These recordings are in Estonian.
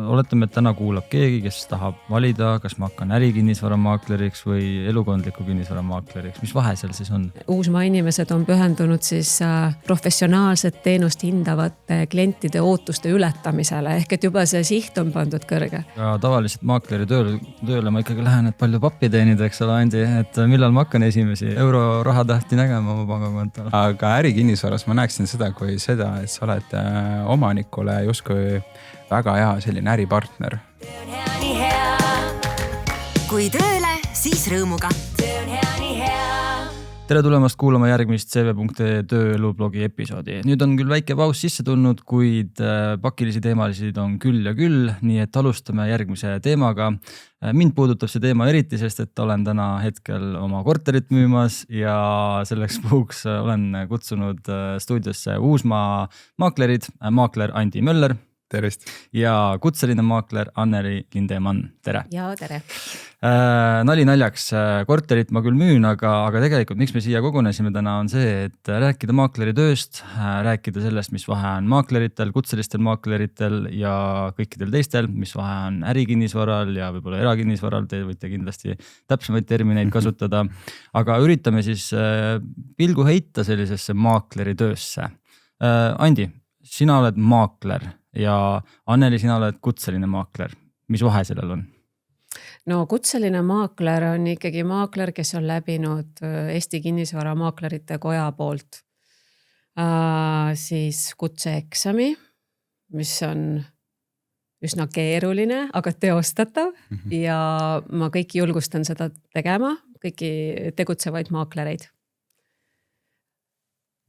oletame, et täna kuulab keegi, kes tahab valida, kas ma hakkan ärikinnisvaramakleriks või elukondliku kinnisvaramakleriks. Mis vahe seal siis on? Uusmaa inimesed on pühendunud siis professionaalset teenust hindavate klientide ootuste ületamisele, ehk et juba see siht on pandud kõrge. Ja tavaliselt makleri tööle ma ikkagi lähen, et palju pappi teenida, eks ole, Andi, et millal ma hakkan esimesi euro rahatähti nägema oma pangakontol. Aga ärikinnisvaras ma näeksin seda kui seda, et sa oled omanikule justkui väga hea selline äripartner. Kui tööle, siis rõõmuga. Tere tulemast kuulama järgmist CV.ee tööelublogi episoodi. Nüüd on küll väike paus sisse tulnud, kuid pakilisi teemalisid on küll ja küll, nii et alustame järgmise teemaga. Mind puudutab see teema eriti, sest et olen täna hetkel oma korterit müümas ja selleks puhuks olen kutsunud stuudiosse Uusmaa maklerid, makler Andi Möller. Tervist. Ja kutseline makler Anneli Lindemann. Tere. Ja tere. Nali naljaks, korterit ma küll müün, aga tegelikult miks me siia kogunesime täna on see, et rääkida makleri tööst, rääkida sellest, mis vahe on makleritel, kutselistel makleritel ja kõikidel teistel, mis vahe on ärikinnisvaral ja võib-olla erakinnisvaral, te võite kindlasti täpsemaid termineid kasutada, aga üritame siis pilgu heita sellisesse makleri töösse. Andi, sina oled makler ja Anneli, sina oled kutseline makler. Mis vahe sellel on? No kutseline makler on ikkagi makler, kes on läbinud Eesti kinnisvaramaklerite koja poolt siis kutseeksami, mis on üsna keeruline, aga teostatav ja ma kõiki julgustan seda tegema, kõiki tegutsevaid maklereid.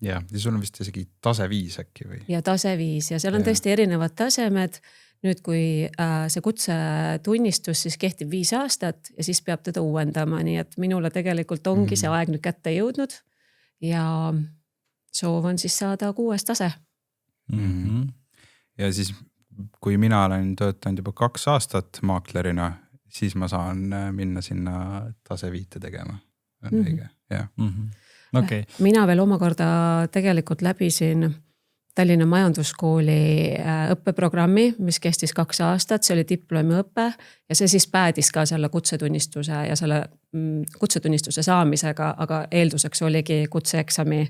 Ja sul on vist isegi tase 5 äkki või? Ja tase 5 ja seal on tõesti erinevad tasemed. Nüüd kui see kutsetunnistus siis kehtib 5 aastat ja siis peab teda uuendama, nii et minule tegelikult ongi see aeg nüüd kätte jõudnud ja soov on siis saada 6. tase. Ja siis kui mina olen töötanud juba 2 aastat maklerina, siis ma saan minna sinna tase 5 tegema. On õige, jah. Okay. Mina veel omakorda tegelikult läbisin Tallinna Majanduskooli õppeprogrammi, mis kestis 2 aastat, see oli diplomiõppe ja see siis päädis ka selle kutsetunnistuse ja selle kutsetunnistuse saamisega, aga eelduseks oligi kutseeksami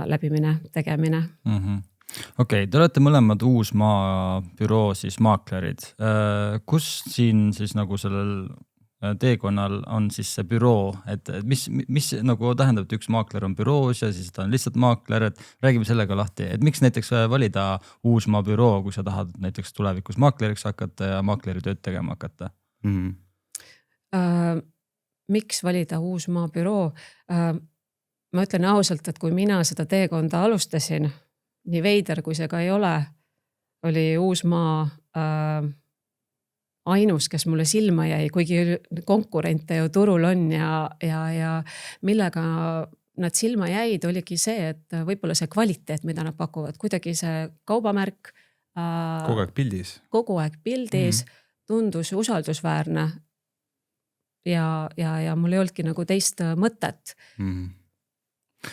läbimine, tegemine. Okei, te olete mõlemad Uusmaa büroo siis maklerid. Kus siin siis nagu sellel teekonnal on siis see büroo, et mis nagu tähendab, et üks makler on büroos ja siis ta on lihtsalt makler, et räägime sellega lahti, et miks näiteks valida Uusmaa büroo, kui sa tahad näiteks tulevikus makleriks hakata ja makleri tööd tegema hakata? Miks valida Uusmaa büroo? Ma ütlen ausalt, et kui mina seda teekonda alustasin, nii veider kui see ka ei ole, oli Uusmaa ainus, kes mulle silma jäi, kuigi konkurente ju turul on ja millega nad silma jäid, oligi see, et võib-olla see kvaliteet, mida nad pakuvad, kuidagi see kaubamärk kogu aeg pildis tundus usaldusväärne ja mul ei olnudki nagu teist mõtet.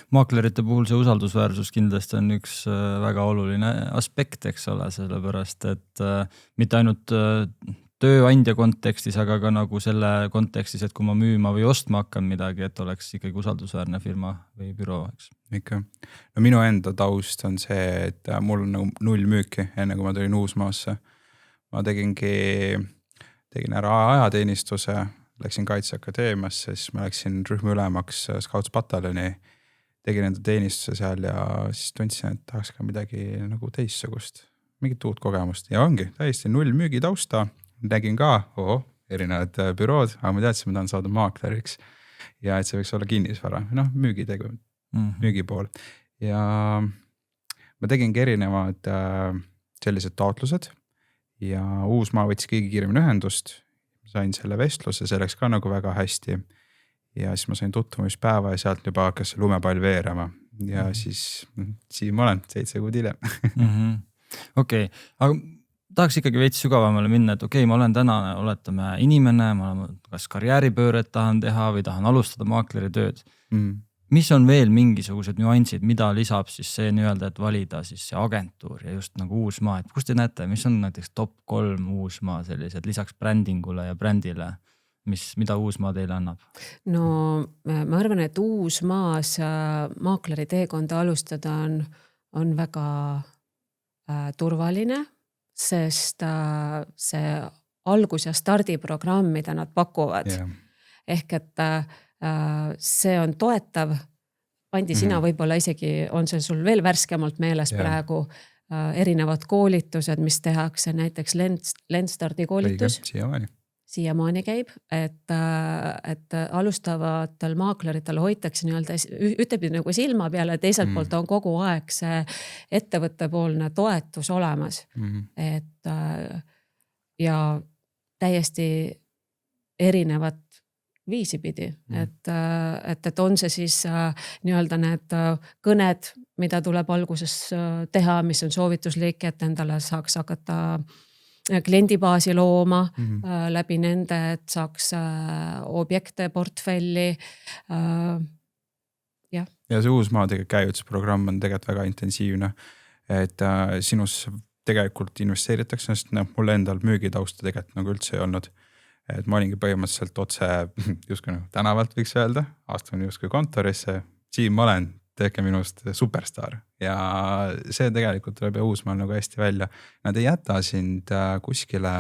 Maklerite puhul see usaldusväärsus kindlasti on üks väga oluline aspekt, eks ole, sellepärast, et mitte ainult tööandja kontekstis, aga ka nagu selle kontekstis, et kui ma müüma või ostma hakkan midagi, et oleks ikkagi usaldusväärne firma või büroo, eks. Ikka. No minu enda taust on see, et mul on nagu 0 müüki enne, kui ma tulin Uusmaasse. Ma tegin ära ajateenistuse, läksin Kaitseakadeemiasse, siis ma läksin rühma ülemaks Scouts-pataljoni, tegin enda teenistuse seal ja siis tundsin, et tahaks ka midagi nagu teissugust, mingit uut kogemust. Ja ongi täiesti 0 müügi tausta. Nägin ka, erinevad bürood, aga ma teadsin, ma tahan saada maakleriks ja et see võiks olla kinnisvara, müügitegu, müügi pool. Ja ma tegingi erinevad sellised taotlused ja Uusmaa võttis kõige kiiremini ühendust. Sain selle vestluse, see läks ka nagu väga hästi ja siis ma sain tutvumispäeva ja sealt juba hakkas see lumepall veerema ja siis siin ma olen 7 kuud hiljem. Okei, aga tahaks ikkagi veits sügavamale minna, et okei, ma olen täna, oletame inimene, ma kas karjääripööret tahan teha või tahan alustada makleri tööd. mis on veel mingisugused nüansid, mida lisab siis see nii-öelda, et valida siis see agentuur ja just nagu Uusmaa, et kus te näete, mis on näiteks top 3 Uusmaa sellised lisaks brändingule ja brändile, mida Uusmaa teile annab? No ma arvan, et Uusmaas maakleri teekonda alustada on väga turvaline, sest see algus- ja stardiprogramm, mida nad pakuvad. Ehk et see on toetav. Andi, sina võib-olla isegi on see sul veel värskemalt meeles praegu erinevad koolitused, mis tehakse, näiteks Lendstardi koolitus. Siiamaani käib, et alustavatel maakleritel hoitakse nii-öelda ühtepidi nagu silma peale, teiselt poolt on kogu aeg see ettevõttepoolne toetus olemas. Et ja täiesti erinevat viisi pidi, et on see siis nii-öelda need kõned, mida tuleb alguses teha, mis on soovituslik, et endale saaks hakata kliendibaasi looma läbi nende, et saaks objekte portfelli. Ja see Uusmaa käivitusprogramm on tegelikult väga intensiivne, et sinus tegelikult investeeritakse, sest mul endal müügitausta tegelikult nagu üldse ei olnud. Et ma olingi põhimõtteliselt otse justkui tänavalt võiks öelda, astun justkui kontorisse, siin ma olen, tehke minust superstar. Ja see tegelikult tuleb Uusmaal nagu hästi välja. Nad ei jäta sind kuskile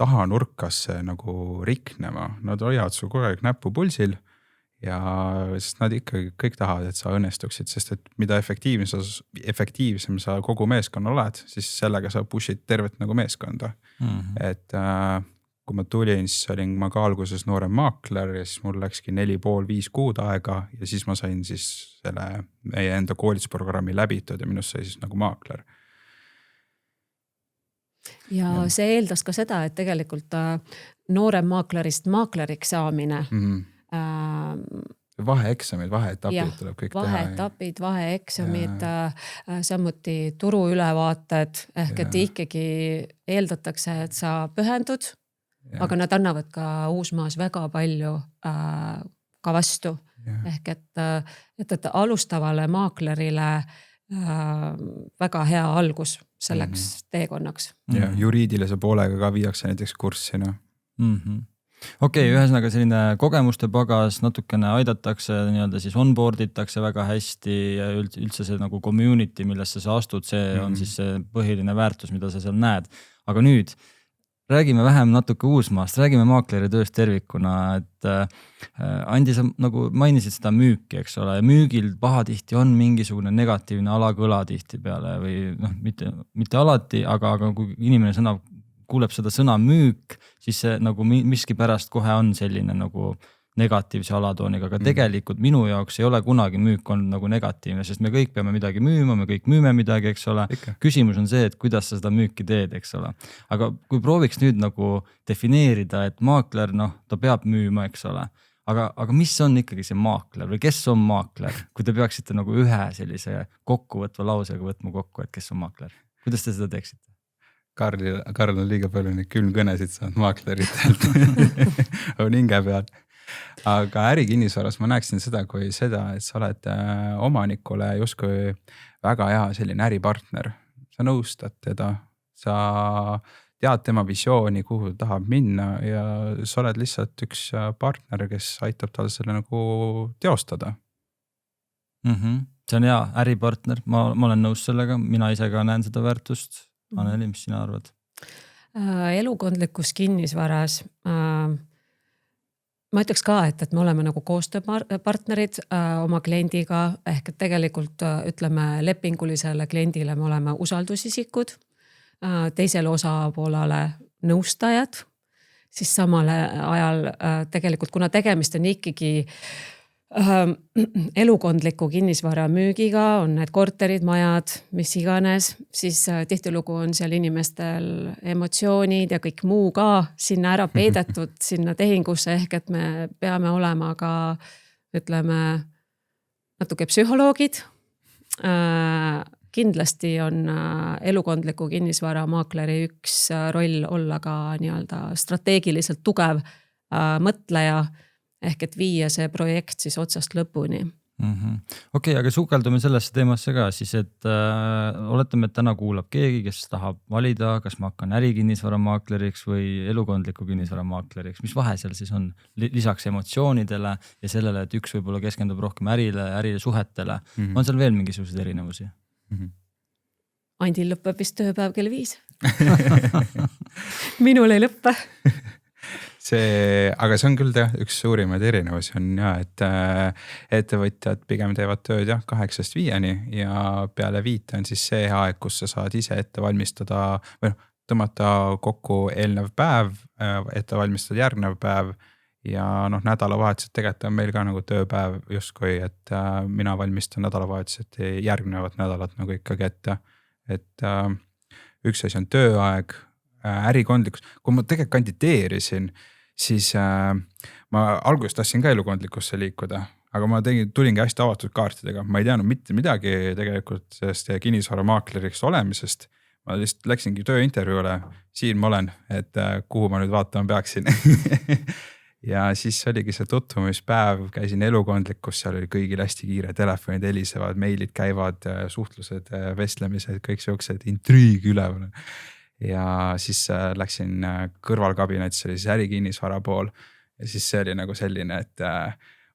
taha nurkasse nagu riknema. Nad hoiavad sul kogu aeg näppu pulsil ja sest nad ikkagi kõik tahavad, et sa õnnestuksid, sest et mida efektiivsem sa kogu meeskonna oled, siis sellega sa pushid tervet nagu meeskonda. Et kui ma tulin, siis olin ma ka alguses noorem maakler ja siis mul läkski 4,5-5 kuud aega ja siis ma sain siis selle meie enda koolitusprogrammi läbitud ja minust sai siis nagu maakler. Ja see eeldas ka seda, et tegelikult noorem maaklerist maakleriks saamine. Vaheeksamid, vaheetapid tuleb kõik teha. Vaheetapid, vaheeksamid, samuti turuülevaated, ehk et ikkagi eeldatakse, et sa pühendud. Aga nad annavad ka Uusmaas väga palju ka vastu. Ehk et alustavale maaklerile väga hea algus selleks teekonnaks. Ja juriidilise poolega ka viiakse näiteks kurssina. Okei, ühesõnaga selline kogemuste pagas natukene aidatakse, nii-öelda siis onboard itakse väga hästi ja üldse see nagu community, millesse sa astud, see on siis see põhiline väärtus, mida sa seal näed. Aga nüüd räägime vähem natuke Uusmaast, räägime maakleri tööst tervikuna, et Andi, sa nagu mainisid seda müüki, eks ole, ja müügil pahatihti on mingisugune negatiivne alakõla tihti peale või mitte alati, aga kui inimene kuuleb seda sõna müük, siis see nagu miski pärast kohe on selline nagu negatiivse alatooniga, aga tegelikult minu jaoks ei ole kunagi müük on nagu negatiivne, sest me kõik peame midagi müüma, me kõik müüme midagi, eks ole. Küsimus on see, et kuidas sa seda müüki teed, eks ole. Aga kui prooviks nüüd nagu defineerida, et maakler, ta peab müüma, eks ole. Aga mis on ikkagi see maakler või kes on maakler? Kui te peaksite nagu ühe sellise kokkuvõtva lausega võtma kokku, et kes on maakler? Kuidas te seda teeksite? Karl on liiga palju neid külmkõnesid saanud maakleritelt. On hinge peal. Aga ärikinnisvaras ma näeksin seda, et sa oled omanikule justkui väga hea selline äripartner. Sa nõustad teda, sa tead tema visiooni, kuhu ta tahab minna ja sa oled lihtsalt üks partner, kes aitab tal selle nagu teostada. See on hea äripartner, ma olen nõus sellega, mina ise ka näen seda väärtust. Anneli, mis sina arvad? Elukondlikus kinnisvaras ma ütleks ka, et me oleme nagu koostööpartnerid oma kliendiga, ehk et tegelikult ütleme lepingulisele kliendile me oleme usaldusisikud, teisele osapoolele nõustajad, siis samal ajal tegelikult, kuna tegemist on ikkagi elukondliku kinnisvara müügiga, on need korterid, majad, mis iganes, siis tihtilugu on seal inimestel emotsioonid ja kõik muu ka sinna ära peidetud sinna tehingusse, ehk et me peame olema ka, ütleme, natuke psühholoogid. Kindlasti on elukondliku kinnisvara maakleri üks roll olla ka nii-öelda strateegiliselt tugev mõtleja, ehk et viia see projekt siis otsast lõpuni. Okei, aga sukeldume sellesse teemasse ka siis, et oletame, et täna kuulab keegi, kes tahab valida, kas ma hakkan ärikinnisvaramakleriks või elukondliku kinnisvaramakleriks. Mis vahe seal siis on lisaks emotsioonidele ja sellele, et üks võib-olla keskendub rohkem ärile suhetele. On seal veel mingisuguseid erinevusi? Andil lõpeb vist tööpäev kell 5. Minul ei lõppe. Aga see on küll üks suurimaid erinevusi on ja, et ettevõtjad pigem teevad tööd 8-5 ja peale 5 on siis see aeg, kus sa saad ise ette valmistada või tõmmata kokku eelnev päev, ette valmistada järgnev päev ja nädalavahetused tegelikult on meil ka nagu tööpäev justkui, et mina valmistan nädalavahetused järgnevad nädalad nagu ikkagi ette, et üks asi on tööaeg, ärikondlikkus, kui ma tegelikult kandideerisin, siis ma alguses tahtsin ka elukondlikusse liikuda, aga ma tulingi hästi avatud kaartidega. Ma ei teadnud mitte midagi tegelikult sellest kinnisvaramakleriks olemisest. Ma lihtsalt läksingi tööintervjuule, siin ma olen, et kuhu ma nüüd vaatama peaksin. Ja siis oligi see tutvumispäev, käisin elukondlikus, seal oli kõigil hästi kiire, telefonid helisevad, meilid käivad, suhtlused, vestlemised, kõik siuksed intriig üleval. Ja siis läksin kõrvalkabinetis, oli siis ärikinnisvara pool ja siis see oli nagu selline, et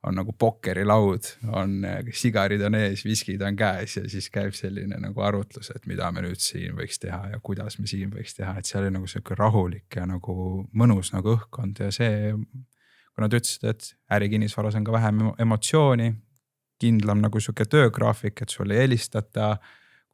on nagu pokkerilaud, on sigarid on ees, viskid on käes ja siis käib selline nagu arutlus, et mida me nüüd siin võiks teha ja kuidas me siin võiks teha, et see oli nagu selline rahulik ja nagu mõnus nagu õhkkond ja see, kui nad ütlesid, et ärikinnisvaras on ka vähem emotsiooni, kindlam nagu selline töögraafik, et sulle ei helistata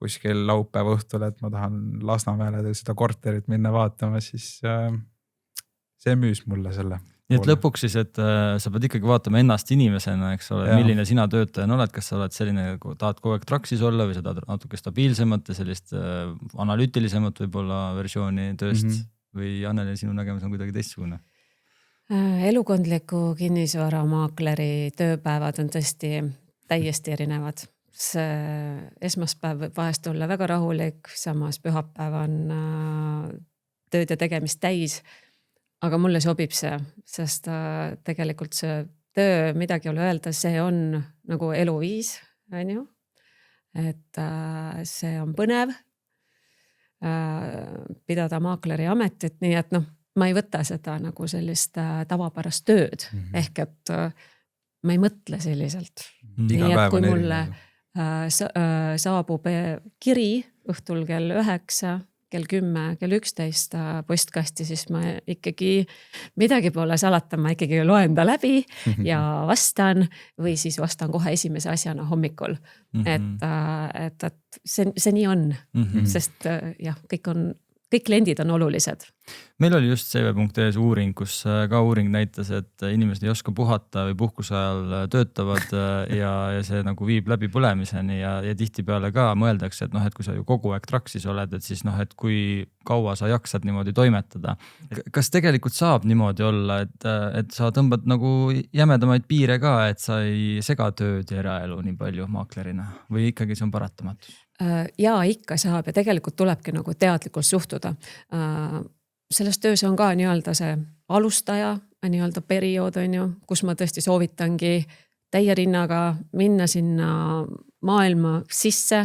kuskil laupäeva õhtul, et ma tahan Lasnamäele seda korterit minna vaatama, siis see müüs mulle selle. Nii et lõpuks siis, et sa pead ikkagi vaatama ennast inimesena, eks ole, milline sina töötajana oled, kas sa oled selline, tahad kogu aeg traksis olla või sa tahad natuke stabiilsemat ja sellist analüütilisemat võib-olla versiooni tööst või Anneli, sinu nägemus on kuidagi teistsugune? Elukondliku kinnisvaramakleri tööpäevad on tõesti täiesti erinevad. Esmaspäev võib vahest olla väga rahulik, samas pühapäev on tööd ja tegemist täis, aga mulle sobib see, sest tegelikult see töö, midagi ei ole öelda, see on nagu eluviis, on ju, et see on põnev pidada makleri ametit, nii et ma ei võta seda nagu sellist tavapärast tööd, ehk et ma ei mõtle selliselt. Nii et kui mulle saabub kiri õhtul kell 9, kell 10, kell 11 postkasti, siis ma ikkagi midagi pole salata, ma ikkagi loen ta läbi ja vastan või siis vastan kohe esimese asjana hommikul. Et see nii on, sest kõik kliendid on olulised. Meil oli just CV.ee uuring, kus ka uuring näitas, et inimesed ei oska puhata või puhkuse ajal töötavad ja see nagu viib läbi põlemiseni ja tihtipeale ka mõeldakse, et kui sa ju kogu aeg traksis oled, et siis et kui kaua sa jaksad niimoodi toimetada. Kas tegelikult saab niimoodi olla, et sa tõmbad nagu jämedamaid piire ka, et sa ei sega tööd ja eraelu nii palju maklerina või ikkagi see on paratamatus? Ja ikka saab ja tegelikult tulebki nagu teadlikult suhtuda. Selles töös on ka nii-öelda see alustaja nii-öelda periood, on ju, kus ma tõesti soovitangi täie rinnaga minna sinna maailma sisse,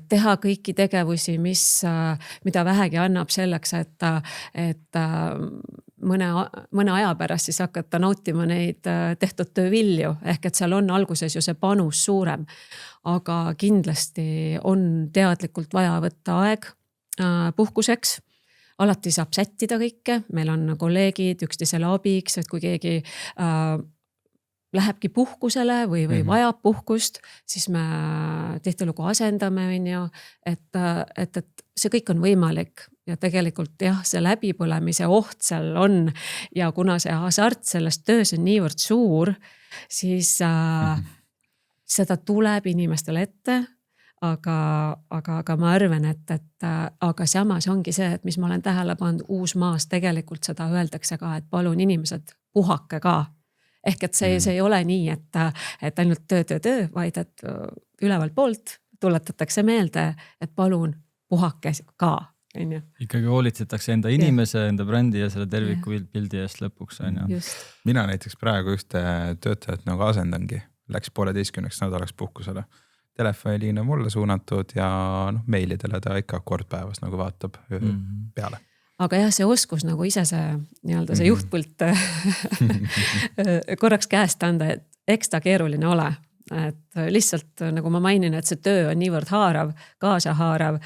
teha kõiki tegevusi, mida vähegi annab selleks, et mõne aja pärast siis hakata nautima neid tehtud töövilju, ehk et seal on alguses ju see panus suurem, aga kindlasti on teadlikult vaja võtta aeg puhkuseks. Alati saab sättida kõike, meil on kolleegid üksteisele abiks, et kui keegi lähebki puhkusele või vajab puhkust, siis me tihtilugu asendame, et see kõik on võimalik ja tegelikult see läbipõlemise oht seal on ja kuna see hasart sellest töös on niivõrd suur, siis seda tuleb inimestele ette, aga ma arvan, et aga samas ongi see, et mis ma olen tähele pannud Uusmaas, tegelikult seda öeldakse ka, et palun inimesed puhake ka. Ehk et see ei ole nii, et ainult töö, vaid et ülevalt poolt tuletatakse meelde, et palun puhake ka. on ju. Ikkagi hoolitsetakse enda inimese, enda brändi ja selle terviku pildi eest lõpuks, on ju. Just. Mina näiteks praegu ühte töötajat nagu asendangi, läks 1,5 nädalaks puhkusele. Telefoniline mulle suunatud ja meilidele ta ikka kord päevas nagu vaatab peale. Aga jah, see oskus nagu ise see see juhtpult korraks käest anda, et eks ta keeruline ole. Et lihtsalt nagu ma mainin, et see töö on niivõrd haarav, kaasahaarav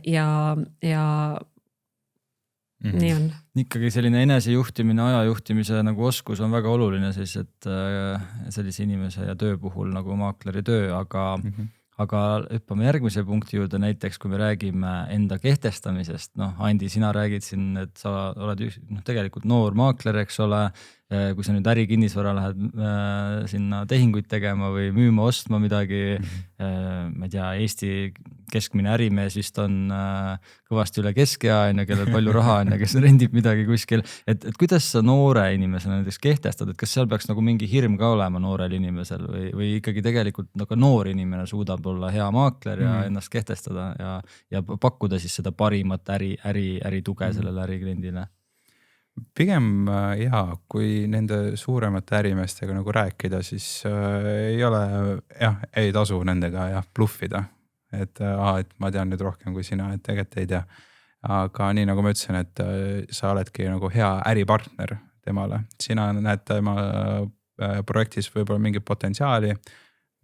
ja nii on. Ikkagi selline enesejuhtimine, ajajuhtimise nagu oskus on väga oluline siis, et sellise inimese ja töö puhul nagu maakleri töö, aga hüppame järgmise punkti juurde, näiteks kui me räägime enda kehtestamisest, Andi, sina räägid siin, et sa oled tegelikult noor maakler, eks ole, kui sa nüüd ärikinnisvara lähed sinna tehinguid tegema või müüma, ostma midagi, ma ei tea, Eesti keskmine ärimees vist on kõvasti üle keskea, kellel palju raha on ja kes rendib midagi kuskil, et kuidas sa noore inimesena näiteks kehtestad, et kas seal peaks nagu mingi hirm ka olema noorel inimesel või ikkagi tegelikult nagu noor inimene suudab olla hea maakler ja ennast kehtestada ja pakkuda siis seda parimat ärituge sellele ärikliendile? Pigem kui nende suuremate ärimeestega nagu rääkida, siis ei ole, ei tasu nendega bluffida, et ma tean nüüd rohkem kui sina, et tegelikult ei tea. Aga nii nagu ma ütlesin, et sa oledki nagu hea äripartner temale, sina näed tema projektis võib-olla mingit potentsiaali,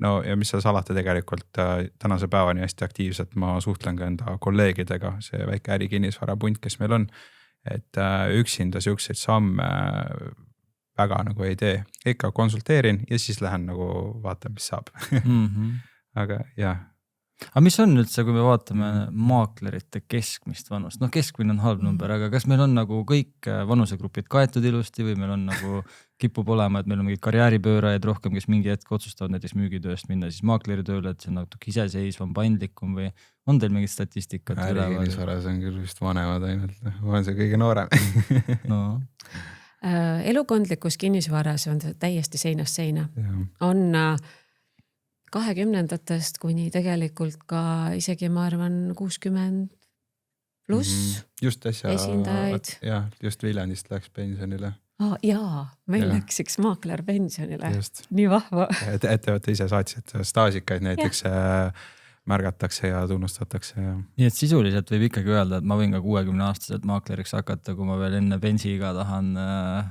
ja mis sa salata tegelikult tänase päevani hästi aktiivselt, ma suhtlen ka enda kolleegidega, see väike ärikinnisvara punt, kes meil on, et üksinda siukseid samme väga nagu ei tee. Ikka konsulteerin ja siis lähen nagu vaatan, mis saab. Aga jah. Aga mis on üldse, kui me vaatame maaklerite keskmist vanust? Keskmine on halb number, aga kas meil on nagu kõik vanusegrupid kaetud ilusti või meil on nagu kipub olema, et meil on mingid karjääripöörajaid rohkem, kes mingi hetk otsustavad näiteks müügitööst minna siis maakleri tööle, et see on natuke iseseisvam, paindlikum või on teil mingit statistikat? Ärikinnisvaras on küll vist vanemad ainult, ma olen see kõige noorem. Elukondlikus kinnisvaras on see täiesti seinast seina. On 20-ndatest kuni tegelikult ka isegi ma arvan 60 pluss just äsja, esindajaid. Jah, just Viljandist läks pensionile. Jaa, meil läks üks maakler pensionile. Just. Nii vahva. Ettevõtte ise saatsid staasikaid näiteks märgatakse ja tunnustatakse. Nii et sisuliselt võib ikkagi öelda, et ma võin ka 60-aastaselt maakleriks hakata, kui ma veel enne pensiga tahan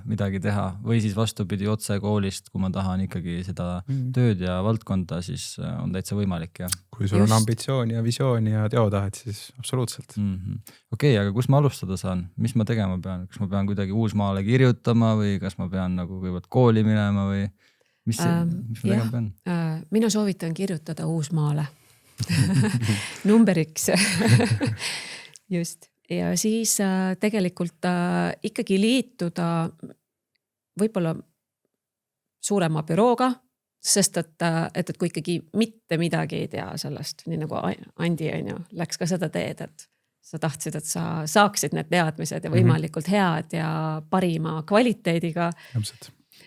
midagi teha või siis vastupidi otse koolist, kui ma tahan ikkagi seda tööd ja valdkonda, siis on täitsa võimalik. Ja. Kui sul on ambitsiooni ja visiooni ja teotahet, siis absoluutselt. Okei, aga kus ma alustada saan? Mis ma tegema pean? Kas ma pean kuidagi Uusmaale kirjutama või kas ma pean nagu kõigepealt kooli minema või mis ma tegema pean? Mina soovitan kirjutada Uusmaale. Numberiks. Just. Ja siis tegelikult ikkagi liituda võib-olla suurema bürooga, sest et kui ikkagi mitte midagi ei tea sellest, nii nagu Andi on ju, läks ka seda teed, et sa tahtsid, et sa saaksid need teadmised ja võimalikult head ja parima kvaliteediga.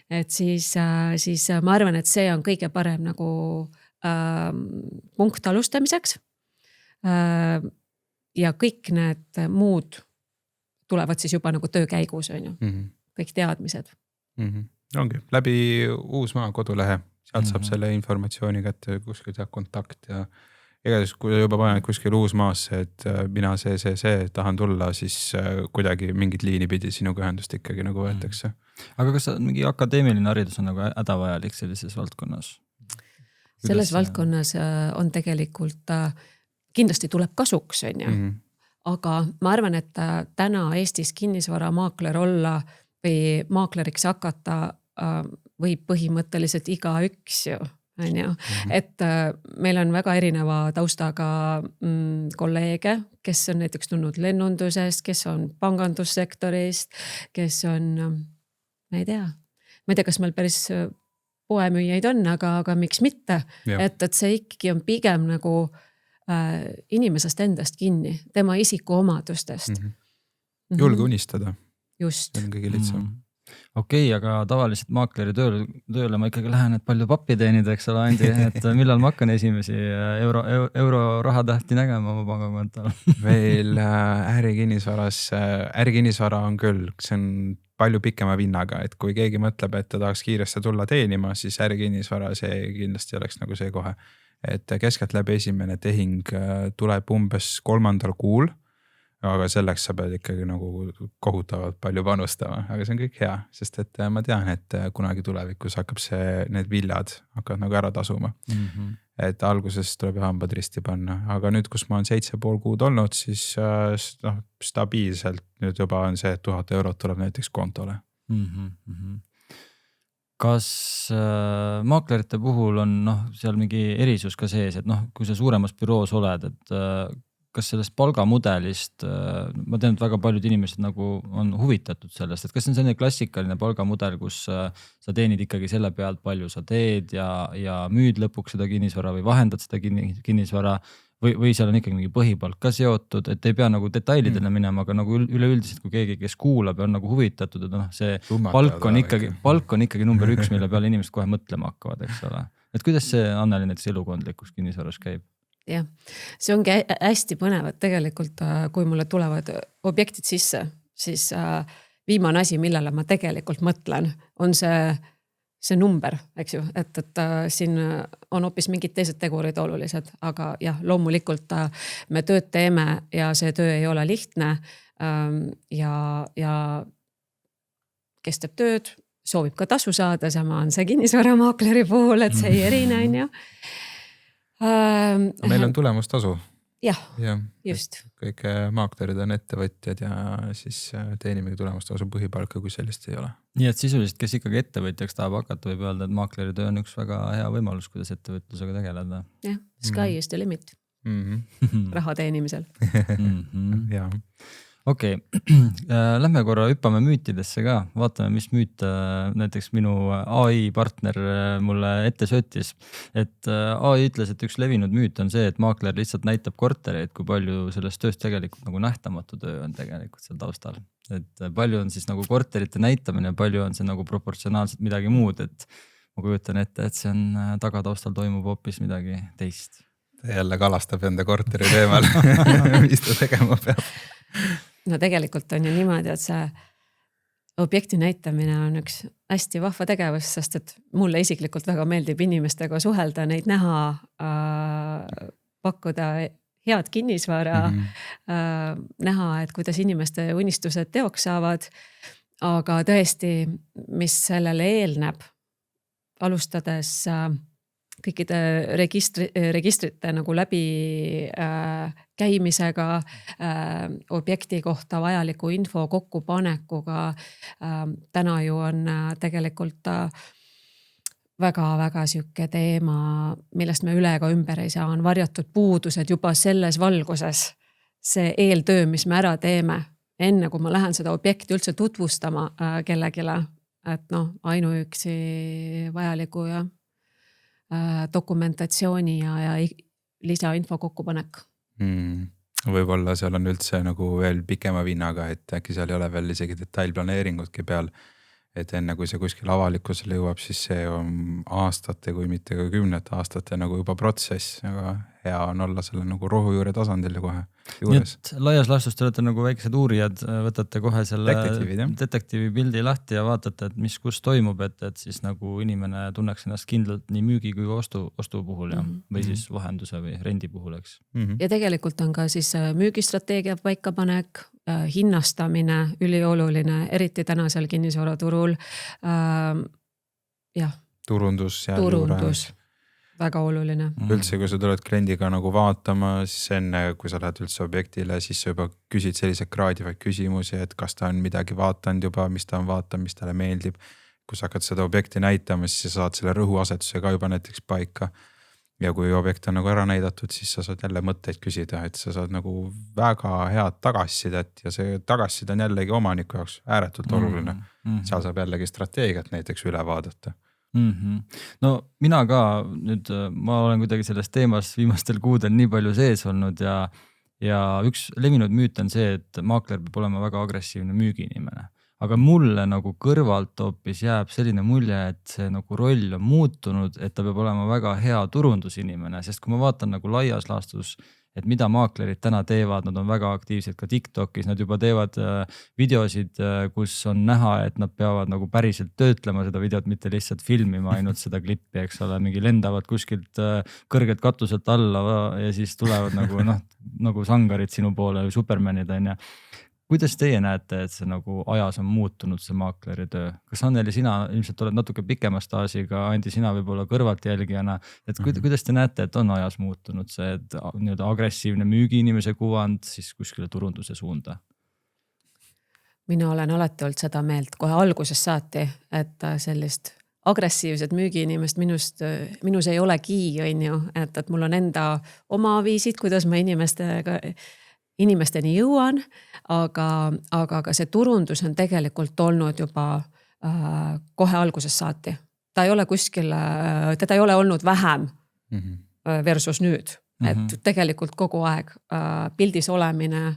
Et siis ma arvan, et see on kõige parem nagu punkt alustamiseks ja kõik need muud tulevad siis juba nagu töö käigus, on ju. Kõik teadmised. Ongi, läbi Uusmaa kodulehe, sealt saab selle informatsiooni kätte kuskil kontakt ja igatahes, kui juba paned kuskil Uusmaasse, et mina see tahan tulla, siis kuidagi mingit liini pidi sinuga ühendust ikkagi nagu võetakse. Aga kas mingi akadeemiline haridus on nagu hädavajalik sellises valdkonnas? Selles valdkonnas on tegelikult, kindlasti tuleb kasuks, on ju. Aga ma arvan, et täna Eestis kinnisvara maakler olla või maakleriks hakata võib põhimõtteliselt igaüks ju, on ju. Et meil on väga erineva taustaga kolleege, kes on näiteks tulnud lennundusest, kes on pangandussektorist, kes on, ma ei tea, kas meil päris poemüüjaid on, aga miks mitte, et see ikkagi on pigem nagu inimesest endast kinni, tema isiku omadustest. Julge unistada. Just. See on kõige lihtsam. Okei, aga tavaliselt maakleri tööle ma ikkagi lähen, et palju pappi teenida, eks ole, Andi, et millal ma hakkan esimesi euro rahatähti nägema oma pangakontol? Veel ärikinnisvara on küll, see on palju pikema vinnaga, et kui keegi mõtleb, et ta tahaks kiiresti tulla teenima, siis ärikinnisvara see kindlasti oleks nagu see kohe. Et keskeltläbi esimene tehing tuleb umbes 3. kuul, aga selleks sa pead ikkagi nagu kohutavalt palju panustama, aga see on kõik hea, sest et ma tean, et kunagi tulevikus hakkab need viljad hakkavad nagu ära tasuma. Et alguses tuleb hambad risti panna, aga nüüd, kus ma olen 7,5 kuud olnud, siis stabiilselt nüüd juba on see, et 1000 eurot tuleb näiteks kontole. Kas maaklerite puhul on seal mingi erisus ka sees, et kui sa suuremas büroos oled, et kas sellest palgamudelist, ma tean, et väga paljud inimesed nagu on huvitatud sellest, et kas see on selline klassikaline palgamudel, kus sa teenid ikkagi selle pealt, palju sa teed ja müüd lõpuks seda kinnisvara või vahendad seda kinnisvara või seal on ikkagi mingi põhipalk ka seotud, et ei pea nagu detailidele minema, aga nagu üleüldiselt, kui keegi, kes kuulab ja on nagu huvitatud, et see palk on ikkagi number 1, mille peale inimesed kohe mõtlema hakkavad, eks ole. Et kuidas see Anneli näiteks elukondlikus kinnisvaras käib? Jah, see ongi hästi põnev, et tegelikult kui mulle tulevad objektid sisse, siis viimane asi, millele ma tegelikult mõtlen, on see number, eks ju, et siin on hoopis mingid teised tegurid olulised, aga jah, loomulikult me tööd teeme ja see töö ei ole lihtne ja kes teeb tööd, soovib ka tasu saada, sama on see kinnisvaramaakleri puhul, et see ei erine, on ju. Meil on tulemustasu. Jah, just. Kõik maaklerid on ettevõtjad ja siis teenimegi tulemustasu põhipalka, kui sellist ei ole. Nii et sisuliselt, kes ikkagi ettevõtjaks tahab hakata, võib öelda, et maakleri töö on üks väga hea võimalus, kuidas ettevõtlusega tegeleda. Jah, sky is the limit. Raha teenimisel. Jaa. Okei, lähme korra hüppame müütidesse ka, vaatame, mis müüt näiteks minu AI partner mulle ette söötis. Et AI ütles, et üks levinud müüt on see, et maakler lihtsalt näitab kortereid, kui palju sellest tööst tegelikult nagu nähtamatu töö on tegelikult seal taustal. Et palju on siis nagu korterite näitamine, palju on see nagu proportsionaalselt midagi muud, et ma kujutan ette, et see on tagataustal toimub hoopis midagi teist. Ta jälle kalastab enda korteri teemal, mis ta tegema peab. No tegelikult on ju niimoodi, et see objekti näitamine on üks hästi vahva tegevus, sest et mulle isiklikult väga meeldib inimestega suhelda, neid näha, pakkuda head kinnisvara, näha, et kuidas inimeste unistused teoks saavad, aga tõesti, mis sellele eelneb, alustades kõikide registrite nagu läbi käimisega, objekti kohta vajaliku info kokkupanekuga. Täna ju on tegelikult väga-väga siuke teema, millest me üle ega ümber ei saa, on varjatud puudused juba selles valguses. See eeltöö, mis me ära teeme, enne kui ma lähen seda objekti üldse tutvustama kellegile, et ainuüksi vajaliku ja dokumentatsiooni ja lisainfo kokkupanek. Võib-olla seal on üldse nagu veel pikema vinnaga, et äkki seal ei ole veel isegi detailplaneeringudki peal, et enne kui see kuskil avalikkusele jõuab, siis see on aastate, kui mitte ka 10 aastate nagu juba protsess, aga hea on olla selle nagu rohujuure tasandil kohe juures. Nii et laias laastus te olete nagu väiksed uurijad, võtate kohe selle detektiivi pildi lahti ja vaatate, et mis kus toimub, et siis nagu inimene tunneks ennast kindlalt nii müügi kui ostu puhul ja, või siis vahenduse või rendi puhul, eks. Ja tegelikult on ka siis müügistrateegia paikapanek, hinnastamine ülioluline, eriti tänasel kinnisvaraturul. Turundus. Väga oluline. Üldse, kui sa tuled kliendiga nagu vaatama, siis enne, kui sa lähed üldse objektile, siis sa juba küsid sellised kraadivaid küsimusi, et kas ta on midagi vaatanud juba, mis ta on vaatanud, mis talle meeldib. Kui sa hakkad seda objekti näitama, siis sa saad selle rõhuasetuse ka juba näiteks paika. Ja kui objekt on nagu ära näidatud, siis sa saad jälle mõtteid küsida, et sa saad nagu väga head tagasisidet ja see tagasiside on jällegi omaniku jaoks ääretult oluline. Seal saab jällegi strateegiat näiteks üle vaadata. No mina ka nüüd, ma olen kuidagi selles teemas viimastel kuudel nii palju sees olnud ja üks levinud müüt on see, et maakler peab olema väga agressiivne müügiinimene. aga mulle nagu kõrvalt hoopis jääb selline mulje, et see nagu roll on muutunud, et ta peab olema väga hea turundusinimene, sest kui ma vaatan nagu laias laastus, et mida maaklerid täna teevad, nad on väga aktiivsed ka TikTokis, nad juba teevad videosid, kus on näha, et nad peavad nagu päriselt töötlema seda videot, mitte lihtsalt filmima ainult seda klippi, eks ole, mingi lendavad kuskilt kõrgelt katuselt alla ja siis tulevad nagu sangarid sinu poole või Supermanid on ja. Kuidas teie näete, et see nagu ajas on muutunud see maakleri töö? Kas Anneli, sina ilmselt oled natuke pikema staažiga, Andi, sina võib-olla kõrvalt jälgijana, et kuidas te näete, et on ajas muutunud see agressiivne müügiinimese kuvand siis kuskile turunduse suunda? Mina olen alati olnud seda meelt kohe algusest saati, et sellist agressiivset müügiinimest minus ei olegi, on ju, et mul on enda oma viisid, kuidas ma inimesteni jõuan, aga see turundus on tegelikult olnud juba kohe algusest saati. Ta ei ole teda ei ole olnud vähem versus nüüd, et tegelikult kogu aeg pildis olemine.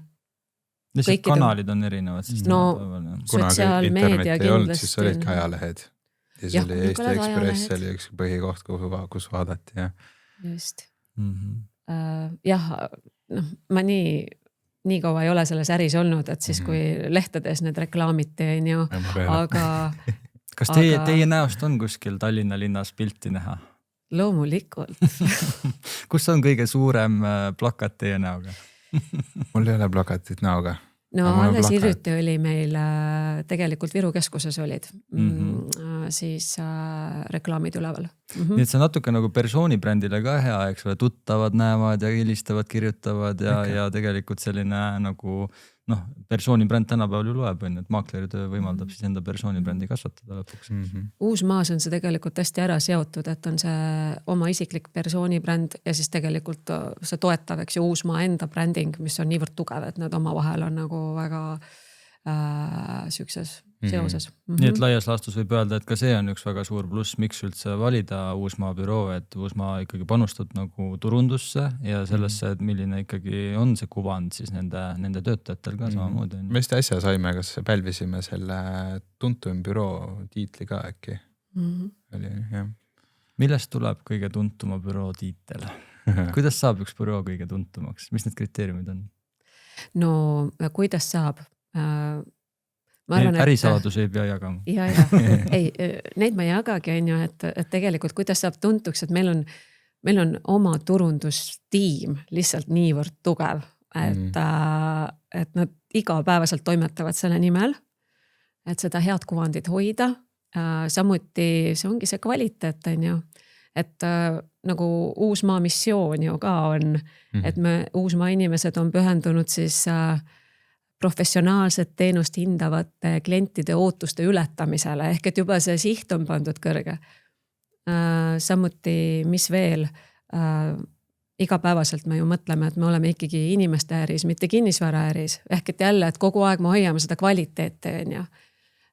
Lihtsalt kanalid on erinevad. No sotsiaalmeedia kindlasti. Ei olnud, siis olidki ajalehed. Ja see oli Eesti Ekspress, oli üks põhikoht, kus vaadati. Ja. Just. Jah, ma nii kaua ei ole selles äris olnud, et siis kui lehtedes need reklaamiti, on ju, aga... Kas teie näost on kuskil Tallinna linnas pilti näha? Loomulikult. Kus on kõige suurem plakat teie näoga? Mul ei ole plakatit näoga. No alles hiljuti oli meil tegelikult Viru keskuses olid siis reklaamid üleval. Nii et see natuke nagu persoonibrändile ka hea, eks ole, tuttavad näevad ja helistavad, kirjutavad ja tegelikult selline nagu persoonibränd tänapäeval ju loeb, et maakleritöö võimaldab siis enda persoonibrändi kasvatada lõpuks. Uusmaas on see tegelikult hästi ära seotud, et on see oma isiklik persoonibränd ja siis tegelikult see toetav, eks ju, Uusmaa enda bränding, mis on niivõrd tugev, et need oma vahel on nagu väga sükses seoses. Nii et laias laastus võib öelda, et ka see on üks väga suur pluss, miks üldse valida Uusmaa büroo, et Uusmaa ikkagi panustad nagu turundusse ja sellesse, et milline ikkagi on see kuvand siis nende töötajatel ka samamoodi. Me just äsja saime, kas pälvisime selle tuntum büroo tiitli ka äkki. Oli, jah. Millest tuleb kõige tuntuma büroo tiitel? Kuidas saab üks büroo kõige tuntumaks? Mis need kriteeriumid on? No kuidas saab? Ärisaladus ei pea jagama. Ja. Ei, neid ma jagagi, on ju, et tegelikult kuidas saab tuntuks, et meil on oma turundustiim lihtsalt niivõrd tugev, et nad igapäevaselt toimetavad selle nimel, et seda head kuvandit hoida. Samuti see ongi see kvaliteet, on ju, et nagu Uusmaa missioon ju ka on, et Uusmaa inimesed on pühendunud siis professionaalset teenust hindavate klientide ootuste ületamisele, ehk et juba see siht on pandud kõrge. Samuti, mis veel, igapäevaselt me ju mõtleme, et me oleme ikkagi inimeste äris, mitte kinnisvara äris, ehk et jälle, et kogu aeg me hoiame seda kvaliteeti, on ju.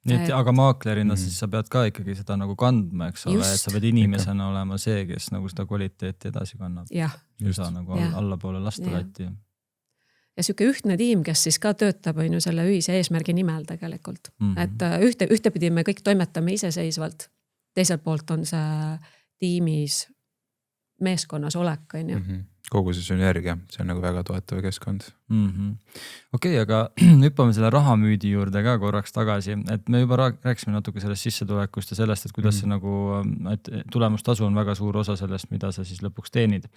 Nii et aga maaklerina siis sa pead ka ikkagi seda nagu kandma, eks ole, et sa pead inimesena olema see, kes nagu seda kvaliteeti edasi kannab. Jah. Ja sa nagu allapoole lasta latti. Ja siuke ühtne tiim, kes siis ka töötab on ju selle ühise eesmärgi nimel tegelikult. Et ühtepidi me kõik toimetame iseseisvalt. Teiselt poolt on see tiimis meeskonnas olek, on ju. Kogu see sünergia, see on nagu väga toetav keskkond. Okei, aga hüppame selle rahamüüdi juurde ka korraks tagasi, et me juba rääkisime natuke sellest sissetulekust ja sellest, et kuidas see nagu, et tulemustasu on väga suur osa sellest, mida sa siis lõpuks teenid.